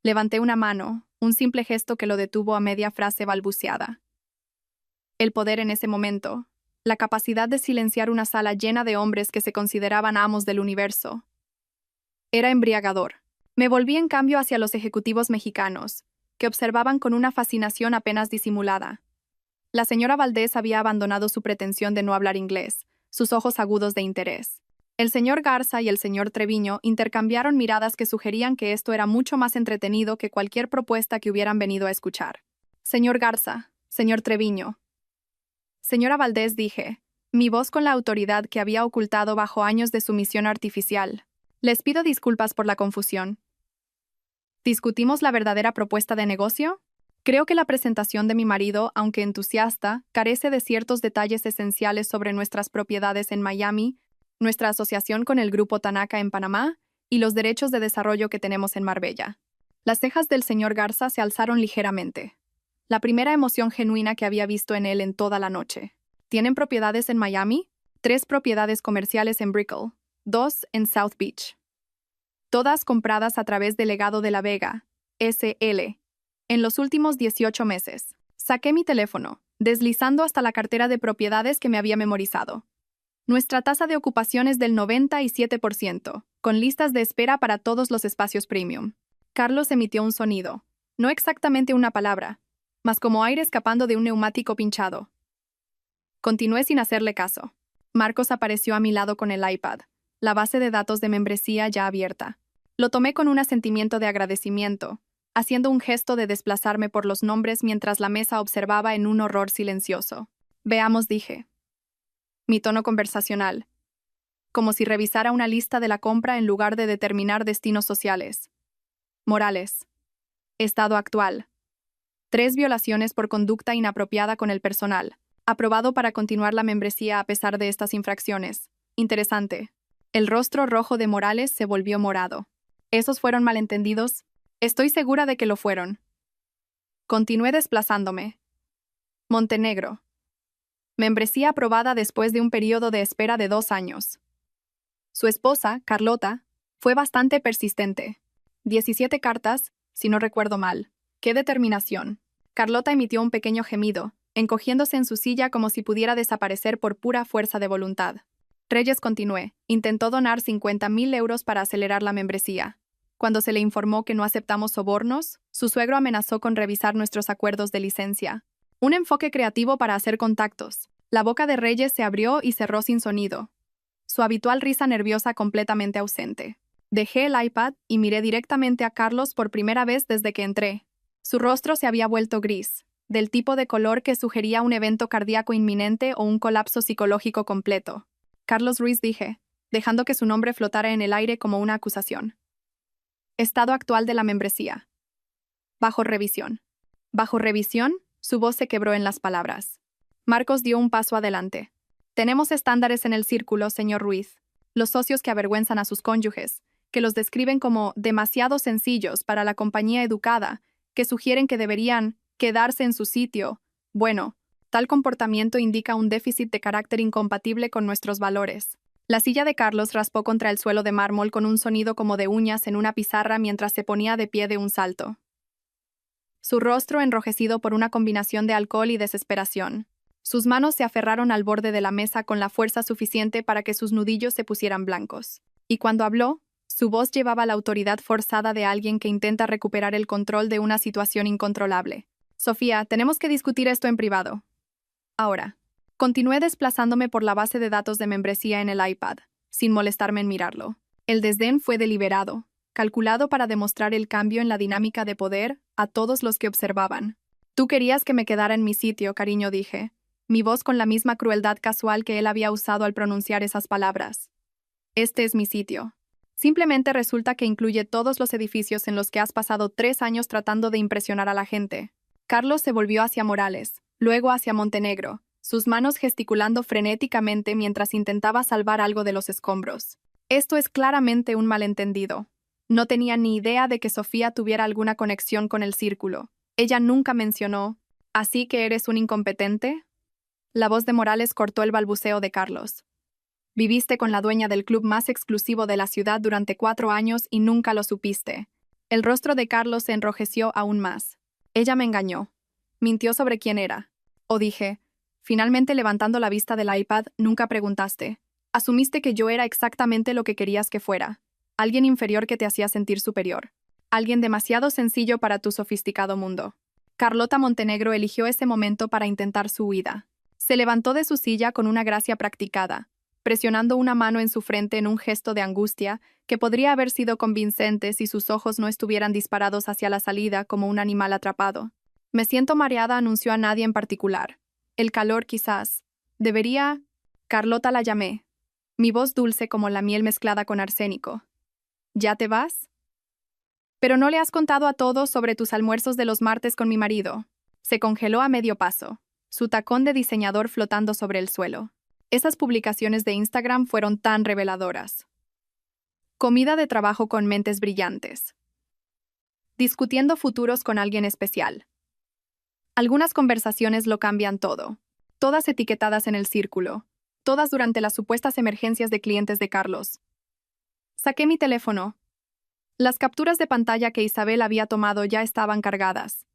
Levanté una mano, un simple gesto que lo detuvo a media frase balbuceada. El poder en ese momento, la capacidad de silenciar una sala llena de hombres que se consideraban amos del universo, era embriagador. Me volví en cambio hacia los ejecutivos mexicanos, que observaban con una fascinación apenas disimulada. La señora Valdés había abandonado su pretensión de no hablar inglés, sus ojos agudos de interés. El señor Garza y el señor Treviño intercambiaron miradas que sugerían que esto era mucho más entretenido que cualquier propuesta que hubieran venido a escuchar. Señor Garza, señor Treviño. Señora Valdés, dije, mi voz con la autoridad que había ocultado bajo años de sumisión artificial. Les pido disculpas por la confusión. ¿Discutimos la verdadera propuesta de negocio? Creo que la presentación de mi marido, aunque entusiasta, carece de ciertos detalles esenciales sobre nuestras propiedades en Miami, nuestra asociación con el Grupo Tanaka en Panamá y los derechos de desarrollo que tenemos en Marbella. Las cejas del señor Garza se alzaron ligeramente. La primera emoción genuina que había visto en él en toda la noche. ¿Tienen propiedades en Miami? 3 propiedades comerciales en Brickell, 2 en South Beach. Todas compradas a través del Legado de la Vega, S.L., en los últimos 18 meses. Saqué mi teléfono, deslizando hasta la cartera de propiedades que me había memorizado. Nuestra tasa de ocupación es del 97%, con listas de espera para todos los espacios premium. Carlos emitió un sonido, no exactamente una palabra, mas como aire escapando de un neumático pinchado. Continué sin hacerle caso. Marcos apareció a mi lado con el iPad, la base de datos de membresía ya abierta. Lo tomé con un asentimiento de agradecimiento, haciendo un gesto de desplazarme por los nombres mientras la mesa observaba en un horror silencioso. Veamos, dije. Mi tono conversacional, como si revisara una lista de la compra en lugar de determinar destinos sociales. Morales. Estado actual. 3 violaciones por conducta inapropiada con el personal. Aprobado para continuar la membresía a pesar de estas infracciones. Interesante. El rostro rojo de Morales se volvió morado. ¿Esos fueron malentendidos? Estoy segura de que lo fueron. Continué desplazándome. Montenegro. Membresía aprobada después de un periodo de espera de 2 años. Su esposa, Carlota, fue bastante persistente. 17 cartas, si no recuerdo mal. ¡Qué determinación! Carlota emitió un pequeño gemido, encogiéndose en su silla como si pudiera desaparecer por pura fuerza de voluntad. Reyes continué. Intentó donar 50.000 euros para acelerar la membresía. Cuando se le informó que no aceptamos sobornos, su suegro amenazó con revisar nuestros acuerdos de licencia. Un enfoque creativo para hacer contactos. La boca de Reyes se abrió y cerró sin sonido. Su habitual risa nerviosa completamente ausente. Dejé el iPad y miré directamente a Carlos por primera vez desde que entré. Su rostro se había vuelto gris, del tipo de color que sugería un evento cardíaco inminente o un colapso psicológico completo. Carlos Ruiz, dije, dejando que su nombre flotara en el aire como una acusación. Estado actual de la membresía. Bajo revisión. Bajo revisión, su voz se quebró en las palabras. Marcos dio un paso adelante. Tenemos estándares en el círculo, señor Ruiz. Los socios que avergüenzan a sus cónyuges, que los describen como demasiado sencillos para la compañía educada, que sugieren que deberían quedarse en su sitio. Bueno, tal comportamiento indica un déficit de carácter incompatible con nuestros valores. La silla de Carlos raspó contra el suelo de mármol con un sonido como de uñas en una pizarra mientras se ponía de pie de un salto. Su rostro enrojecido por una combinación de alcohol y desesperación. Sus manos se aferraron al borde de la mesa con la fuerza suficiente para que sus nudillos se pusieran blancos. Y cuando habló, su voz llevaba la autoridad forzada de alguien que intenta recuperar el control de una situación incontrolable. Sofía, tenemos que discutir esto en privado. Ahora. Continué desplazándome por la base de datos de membresía en el iPad, sin molestarme en mirarlo. El desdén fue deliberado, calculado para demostrar el cambio en la dinámica de poder a todos los que observaban. Tú querías que me quedara en mi sitio, cariño, dije, mi voz con la misma crueldad casual que él había usado al pronunciar esas palabras. Este es mi sitio. Simplemente resulta que incluye todos los edificios en los que has pasado 3 años tratando de impresionar a la gente. Carlos se volvió hacia Morales, luego hacia Montenegro, sus manos gesticulando frenéticamente mientras intentaba salvar algo de los escombros. Esto es claramente un malentendido. No tenía ni idea de que Sofía tuviera alguna conexión con el círculo. Ella nunca mencionó, ¿así que eres un incompetente? La voz de Morales cortó el balbuceo de Carlos. Viviste con la dueña del club más exclusivo de la ciudad durante 4 años y nunca lo supiste. El rostro de Carlos se enrojeció aún más. Ella me engañó. Mintió sobre quién era. O dije, finalmente levantando la vista del iPad, nunca preguntaste. Asumiste que yo era exactamente lo que querías que fuera. Alguien inferior que te hacía sentir superior. Alguien demasiado sencillo para tu sofisticado mundo. Carlota Montenegro eligió ese momento para intentar su huida. Se levantó de su silla con una gracia practicada, presionando una mano en su frente en un gesto de angustia que podría haber sido convincente si sus ojos no estuvieran disparados hacia la salida como un animal atrapado. Me siento mareada, anunció a nadie en particular. El calor, quizás. Debería... Carlota, la llamé. Mi voz dulce como la miel mezclada con arsénico. ¿Ya te vas? Pero no le has contado a todos sobre tus almuerzos de los martes con mi marido. Se congeló a medio paso, su tacón de diseñador flotando sobre el suelo. Esas publicaciones de Instagram fueron tan reveladoras. Comida de trabajo con mentes brillantes. Discutiendo futuros con alguien especial. Algunas conversaciones lo cambian todo. Todas etiquetadas en el círculo. Todas durante las supuestas emergencias de clientes de Carlos. Saqué mi teléfono. Las capturas de pantalla que Isabel había tomado ya estaban cargadas.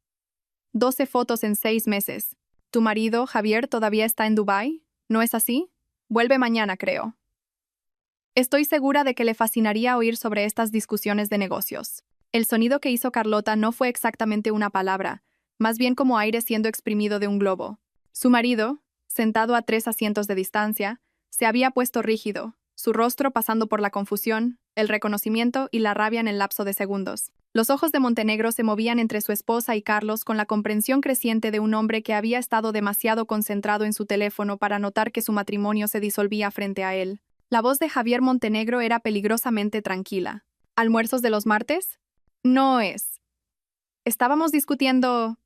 12 fotos en 6 meses. ¿Tu marido, Javier, todavía está en Dubái? ¿No es así? Vuelve mañana, creo. Estoy segura de que le fascinaría oír sobre estas discusiones de negocios. El sonido que hizo Carlota no fue exactamente una palabra, más bien como aire siendo exprimido de un globo. Su marido, sentado a 3 asientos de distancia, se había puesto rígido, su rostro pasando por la confusión, el reconocimiento y la rabia en el lapso de segundos. Los ojos de Montenegro se movían entre su esposa y Carlos con la comprensión creciente de un hombre que había estado demasiado concentrado en su teléfono para notar que su matrimonio se disolvía frente a él. La voz de Javier Montenegro era peligrosamente tranquila. ¿Almuerzos de los martes? No es. Estábamos discutiendo...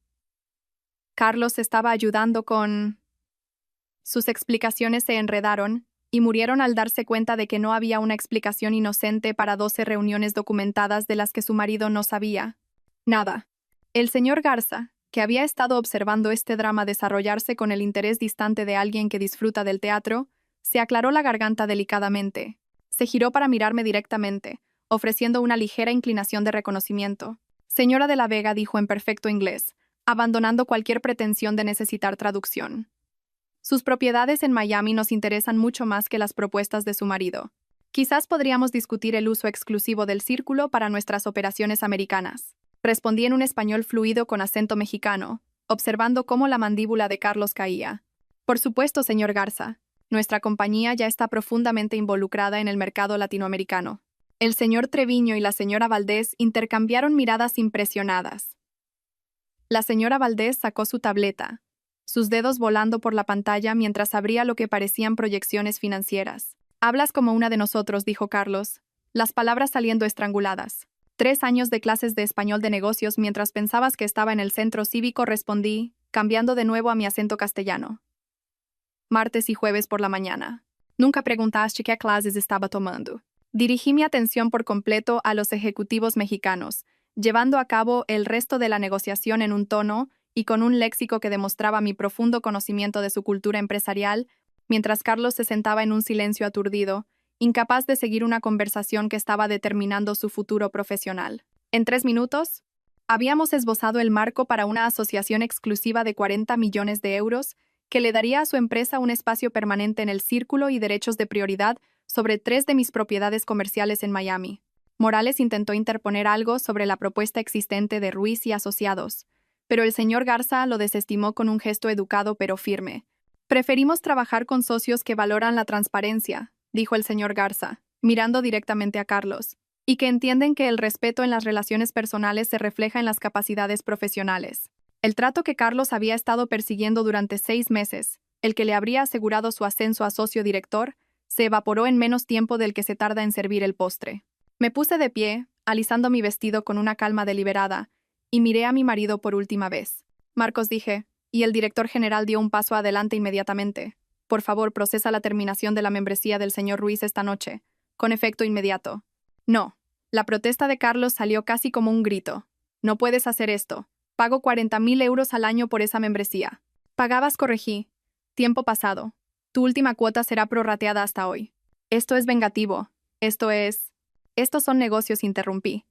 Carlos estaba ayudando con... Sus explicaciones se enredaron y murieron al darse cuenta de que no había una explicación inocente para 12 reuniones documentadas de las que su marido no sabía. Nada. El señor Garza, que había estado observando este drama desarrollarse con el interés distante de alguien que disfruta del teatro, se aclaró la garganta delicadamente. Se giró para mirarme directamente, ofreciendo una ligera inclinación de reconocimiento. Señora de la Vega, dijo en perfecto inglés, abandonando cualquier pretensión de necesitar traducción. Sus propiedades en Miami nos interesan mucho más que las propuestas de su marido. Quizás podríamos discutir el uso exclusivo del círculo para nuestras operaciones americanas. Respondí en un español fluido con acento mexicano, observando cómo la mandíbula de Carlos caía. Por supuesto, señor Garza. Nuestra compañía ya está profundamente involucrada en el mercado latinoamericano. El señor Treviño y la señora Valdés intercambiaron miradas impresionadas. La señora Valdés sacó su tableta, sus dedos volando por la pantalla mientras abría lo que parecían proyecciones financieras. Hablas como una de nosotros, dijo Carlos, las palabras saliendo estranguladas. 3 años de clases de español de negocios mientras pensabas que estaba en el centro cívico, respondí, cambiando de nuevo a mi acento castellano. Martes y jueves por la mañana. Nunca preguntaste qué clases estaba tomando. Dirigí mi atención por completo a los ejecutivos mexicanos, llevando a cabo el resto de la negociación en un tono y con un léxico que demostraba mi profundo conocimiento de su cultura empresarial, mientras Carlos se sentaba en un silencio aturdido, incapaz de seguir una conversación que estaba determinando su futuro profesional. En 3 minutos, habíamos esbozado el marco para una asociación exclusiva de 40 millones de euros que le daría a su empresa un espacio permanente en el círculo y derechos de prioridad sobre 3 de mis propiedades comerciales en Miami. Morales intentó interponer algo sobre la propuesta existente de Ruiz y Asociados, pero el señor Garza lo desestimó con un gesto educado pero firme. Preferimos trabajar con socios que valoran la transparencia, dijo el señor Garza, mirando directamente a Carlos, y que entienden que el respeto en las relaciones personales se refleja en las capacidades profesionales. El trato que Carlos había estado persiguiendo durante 6 meses, el que le habría asegurado su ascenso a socio director, se evaporó en menos tiempo del que se tarda en servir el postre. Me puse de pie, alisando mi vestido con una calma deliberada, y miré a mi marido por última vez. Marcos, dije, y el director general dio un paso adelante inmediatamente. Por favor, procesa la terminación de la membresía del señor Ruiz esta noche, con efecto inmediato. No. La protesta de Carlos salió casi como un grito. No puedes hacer esto. Pago 40.000 euros al año por esa membresía. Pagabas, corregí. Tiempo pasado. Tu última cuota será prorrateada hasta hoy. Esto es vengativo. Estos son negocios, interrumpí.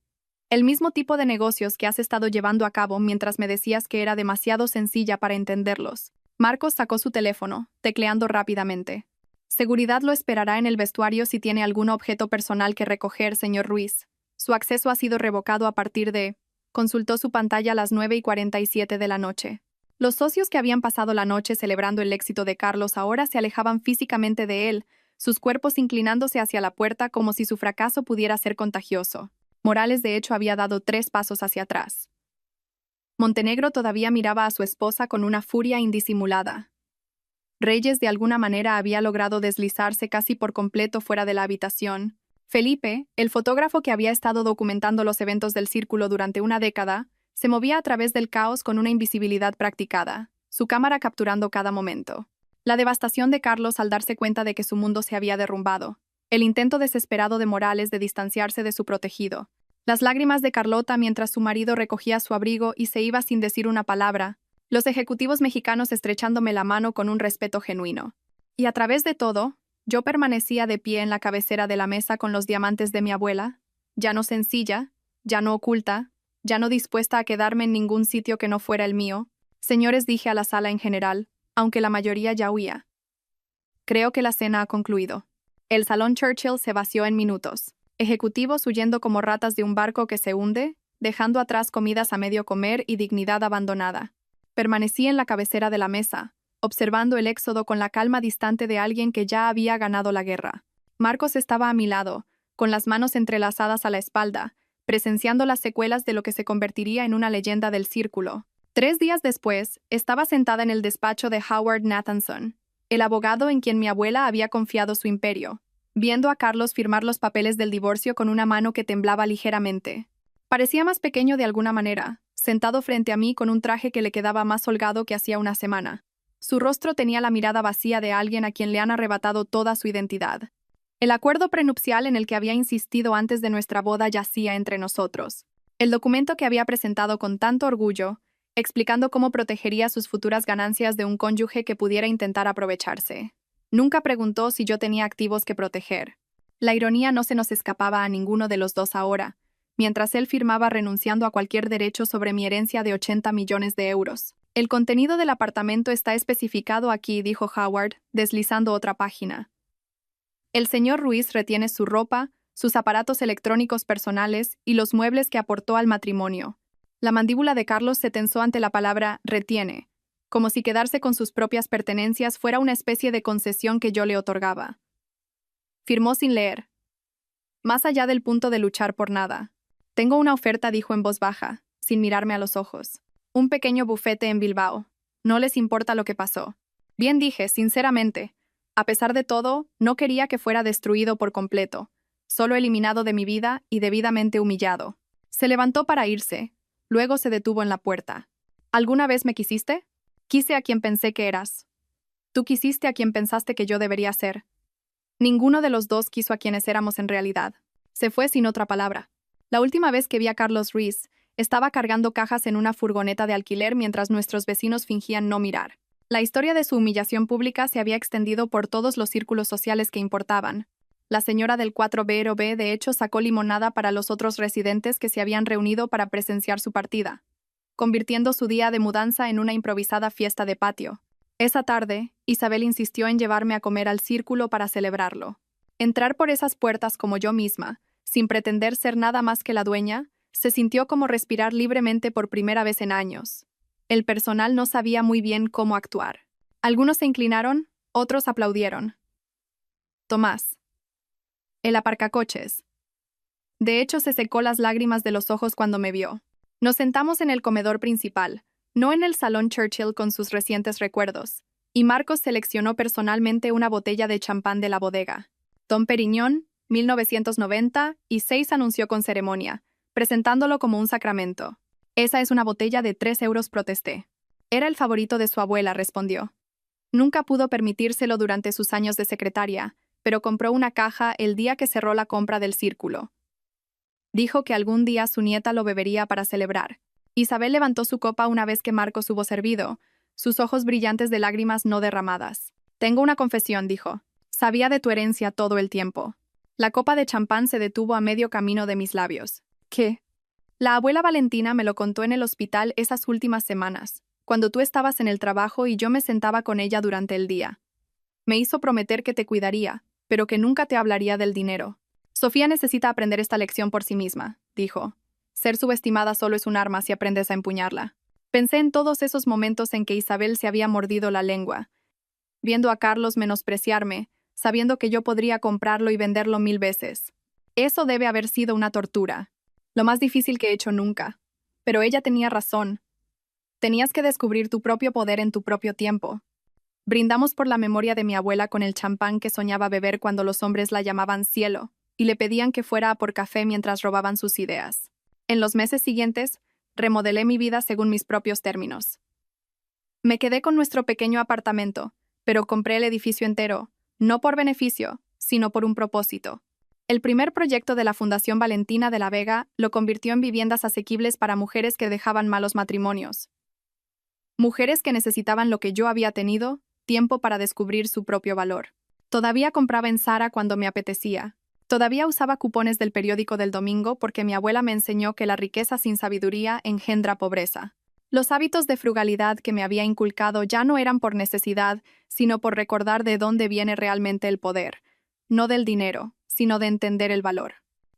El mismo tipo de negocios que has estado llevando a cabo mientras me decías que era demasiado sencilla para entenderlos. Marcos sacó su teléfono, tecleando rápidamente. Seguridad lo esperará en el vestuario si tiene algún objeto personal que recoger, señor Ruiz. Su acceso ha sido revocado a partir de... Consultó su pantalla a las 9:47 de la noche. Los socios que habían pasado la noche celebrando el éxito de Carlos ahora se alejaban físicamente de él, sus cuerpos inclinándose hacia la puerta como si su fracaso pudiera ser contagioso. Morales, de hecho, había dado 3 pasos hacia atrás. Montenegro todavía miraba a su esposa con una furia indisimulada. Reyes de alguna manera había logrado deslizarse casi por completo fuera de la habitación. Felipe, el fotógrafo que había estado documentando los eventos del círculo durante una década, se movía a través del caos con una invisibilidad practicada, su cámara capturando cada momento. La devastación de Carlos al darse cuenta de que su mundo se había derrumbado. El intento desesperado de Morales de distanciarse de su protegido. Las lágrimas de Carlota mientras su marido recogía su abrigo y se iba sin decir una palabra. Los ejecutivos mexicanos estrechándome la mano con un respeto genuino. Y a través de todo, yo permanecía de pie en la cabecera de la mesa con los diamantes de mi abuela, ya no sencilla, ya no oculta, ya no dispuesta a quedarme en ningún sitio que no fuera el mío. Señores, dije a la sala en general, aunque la mayoría ya huía. Creo que la cena ha concluido. El salón Churchill se vació en minutos. Ejecutivos huyendo como ratas de un barco que se hunde, dejando atrás comidas a medio comer y dignidad abandonada. Permanecí en la cabecera de la mesa, observando el éxodo con la calma distante de alguien que ya había ganado la guerra. Marcos estaba a mi lado, con las manos entrelazadas a la espalda, presenciando las secuelas de lo que se convertiría en una leyenda del círculo. 3 días después, estaba sentada en el despacho de Howard Nathanson, el abogado en quien mi abuela había confiado su imperio, viendo a Carlos firmar los papeles del divorcio con una mano que temblaba ligeramente. Parecía más pequeño de alguna manera, sentado frente a mí con un traje que le quedaba más holgado que hacía una semana. Su rostro tenía la mirada vacía de alguien a quien le han arrebatado toda su identidad. El acuerdo prenupcial en el que había insistido antes de nuestra boda yacía entre nosotros. El documento que había presentado con tanto orgullo, explicando cómo protegería sus futuras ganancias de un cónyuge que pudiera intentar aprovecharse. Nunca preguntó si yo tenía activos que proteger. La ironía no se nos escapaba a ninguno de los dos ahora, mientras él firmaba renunciando a cualquier derecho sobre mi herencia de 80 millones de euros. El contenido del apartamento está especificado aquí, dijo Howard, deslizando otra página. El señor Ruiz retiene su ropa, sus aparatos electrónicos personales y los muebles que aportó al matrimonio. La mandíbula de Carlos se tensó ante la palabra retiene, como si quedarse con sus propias pertenencias fuera una especie de concesión que yo le otorgaba. Firmó sin leer. Más allá del punto de luchar por nada. Tengo una oferta, dijo en voz baja, sin mirarme a los ojos. Un pequeño bufete en Bilbao. No les importa lo que pasó. Bien, dije, sinceramente. A pesar de todo, no quería que fuera destruido por completo, solo eliminado de mi vida y debidamente humillado. Se levantó para irse. Luego se detuvo en la puerta. ¿Alguna vez me quisiste? Quise a quien pensé que eras. Tú quisiste a quien pensaste que yo debería ser. Ninguno de los dos quiso a quienes éramos en realidad. Se fue sin otra palabra. La última vez que vi a Carlos Ruiz, estaba cargando cajas en una furgoneta de alquiler mientras nuestros vecinos fingían no mirar. La historia de su humillación pública se había extendido por todos los círculos sociales que importaban. La señora del 4B de hecho sacó limonada para los otros residentes que se habían reunido para presenciar su partida, convirtiendo su día de mudanza en una improvisada fiesta de patio. Esa tarde, Isabel insistió en llevarme a comer al círculo para celebrarlo. Entrar por esas puertas como yo misma, sin pretender ser nada más que la dueña, se sintió como respirar libremente por primera vez en años. El personal no sabía muy bien cómo actuar. Algunos se inclinaron, otros aplaudieron. Tomás. El aparcacoches. De hecho, se secó las lágrimas de los ojos cuando me vio. Nos sentamos en el comedor principal, no en el salón Churchill con sus recientes recuerdos, y Marcos seleccionó personalmente una botella de champán de la bodega. Dom Perignon, 1990, y 6 anunció con ceremonia, presentándolo como un sacramento. Esa es una botella de 3 euros, protesté. Era el favorito de su abuela, respondió. Nunca pudo permitírselo durante sus años de secretaria, pero compró una caja el día que cerró la compra del círculo. Dijo que algún día su nieta lo bebería para celebrar. Isabel levantó su copa una vez que Marcos hubo servido, sus ojos brillantes de lágrimas no derramadas. Tengo una confesión, dijo. Sabía de tu herencia todo el tiempo. La copa de champán se detuvo a medio camino de mis labios. ¿Qué? La abuela Valentina me lo contó en el hospital esas últimas semanas, cuando tú estabas en el trabajo y yo me sentaba con ella durante el día. Me hizo prometer que te cuidaría, pero que nunca te hablaría del dinero. Sofía necesita aprender esta lección por sí misma, dijo. Ser subestimada solo es un arma si aprendes a empuñarla. Pensé en todos esos momentos en que Isabel se había mordido la lengua, viendo a Carlos menospreciarme, sabiendo que yo podría comprarlo y venderlo 1000 veces. Eso debe haber sido una tortura. Lo más difícil que he hecho nunca. Pero ella tenía razón. Tenías que descubrir tu propio poder en tu propio tiempo. Brindamos por la memoria de mi abuela con el champán que soñaba beber cuando los hombres la llamaban cielo, y le pedían que fuera a por café mientras robaban sus ideas. En los meses siguientes, remodelé mi vida según mis propios términos. Me quedé con nuestro pequeño apartamento, pero compré el edificio entero, no por beneficio, sino por un propósito. El primer proyecto de la Fundación Valentina de la Vega lo convirtió en viviendas asequibles para mujeres que dejaban malos matrimonios. Mujeres que necesitaban lo que yo había tenido, tiempo para descubrir su propio valor. Todavía compraba en Zara cuando me apetecía. Todavía usaba cupones del periódico del domingo porque mi abuela me enseñó que la riqueza sin sabiduría engendra pobreza. Los hábitos de frugalidad que me había inculcado ya no eran por necesidad, sino por recordar de dónde viene realmente el poder. No del dinero, sino de entender el valor.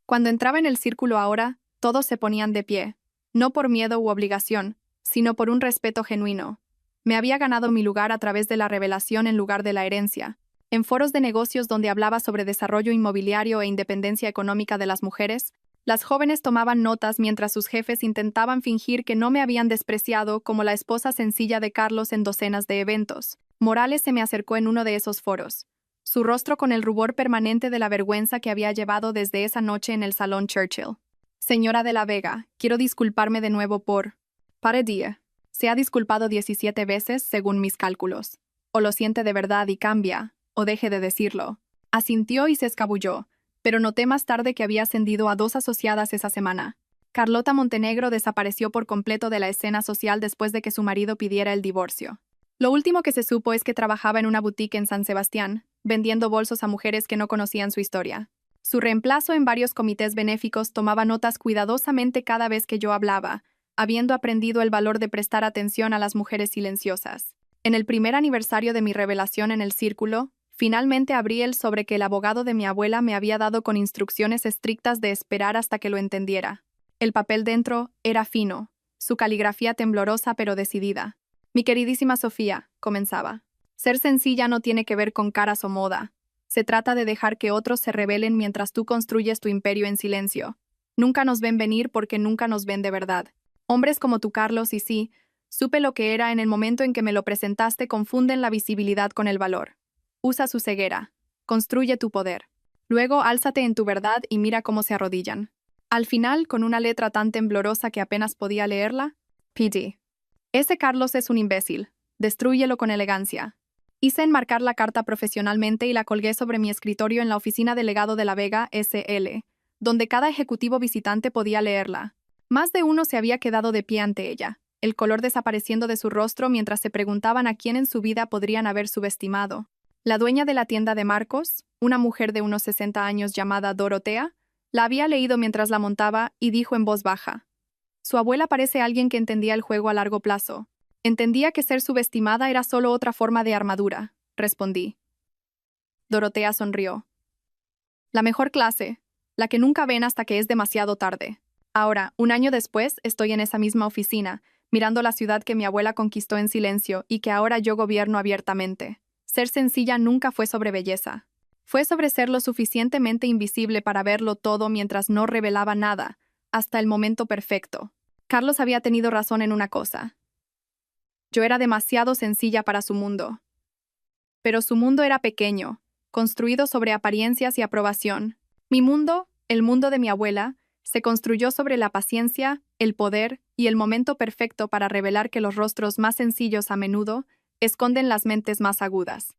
Cuando entraba en el círculo ahora, todos se ponían de pie, no por miedo u obligación, sino por un respeto genuino. Me había ganado mi lugar a través de la revelación en lugar de la herencia. En foros de negocios donde hablaba sobre desarrollo inmobiliario e independencia económica de las mujeres, las jóvenes tomaban notas mientras sus jefes intentaban fingir que no me habían despreciado como la esposa sencilla de Carlos en docenas de eventos. Morales se me acercó en uno de esos foros, su rostro con el rubor permanente de la vergüenza que había llevado desde esa noche en el salón Churchill. Señora de la Vega, quiero disculparme de nuevo por... Paredía. Se ha disculpado 17 veces según mis cálculos. O lo siente de verdad y cambia, o deje de decirlo. Asintió y se escabulló, pero noté más tarde que había ascendido a 2 asociadas esa semana. Carlota Montenegro desapareció por completo de la escena social después de que su marido pidiera el divorcio. Lo último que se supo es que trabajaba en una boutique en San Sebastián, vendiendo bolsos a mujeres que no conocían su historia. Su reemplazo en varios comités benéficos tomaba notas cuidadosamente cada vez que yo hablaba, habiendo aprendido el valor de prestar atención a las mujeres silenciosas. En el primer aniversario de mi revelación en el círculo, finalmente abrí el sobre que el abogado de mi abuela me había dado con instrucciones estrictas de esperar hasta que lo entendiera. El papel dentro era fino, su caligrafía temblorosa pero decidida. Mi queridísima Sofía, comenzaba. Ser sencilla no tiene que ver con caras o moda. Se trata de dejar que otros se rebelen mientras tú construyes tu imperio en silencio. Nunca nos ven venir porque nunca nos ven de verdad. Hombres como tú, Carlos, y sí, supe lo que era en el momento en que me lo presentaste, confunden la visibilidad con el valor. Usa su ceguera. Construye tu poder. Luego álzate en tu verdad y mira cómo se arrodillan. Al final, con una letra tan temblorosa que apenas podía leerla, PD. Ese Carlos es un imbécil. Destrúyelo con elegancia. Hice enmarcar la carta profesionalmente y la colgué sobre mi escritorio en la oficina del legado de la Vega SL, donde cada ejecutivo visitante podía leerla. Más de uno se había quedado de pie ante ella, el color desapareciendo de su rostro mientras se preguntaban a quién en su vida podrían haber subestimado. La dueña de la tienda de Marcos, una mujer de unos 60 años llamada Dorotea, la había leído mientras la montaba y dijo en voz baja: «Su abuela parece alguien que entendía el juego a largo plazo. Entendía que ser subestimada era solo otra forma de armadura», respondí. Dorotea sonrió. «La mejor clase, la que nunca ven hasta que es demasiado tarde. Ahora, un año después, estoy en esa misma oficina, mirando la ciudad que mi abuela conquistó en silencio y que ahora yo gobierno abiertamente. Ser sencilla nunca fue sobre belleza. Fue sobre ser lo suficientemente invisible para verlo todo mientras no revelaba nada, hasta el momento perfecto». Carlos había tenido razón en una cosa. Yo era demasiado sencilla para su mundo. Pero su mundo era pequeño, construido sobre apariencias y aprobación. Mi mundo, el mundo de mi abuela, se construyó sobre la paciencia, el poder y el momento perfecto para revelar que los rostros más sencillos a menudo esconden las mentes más agudas.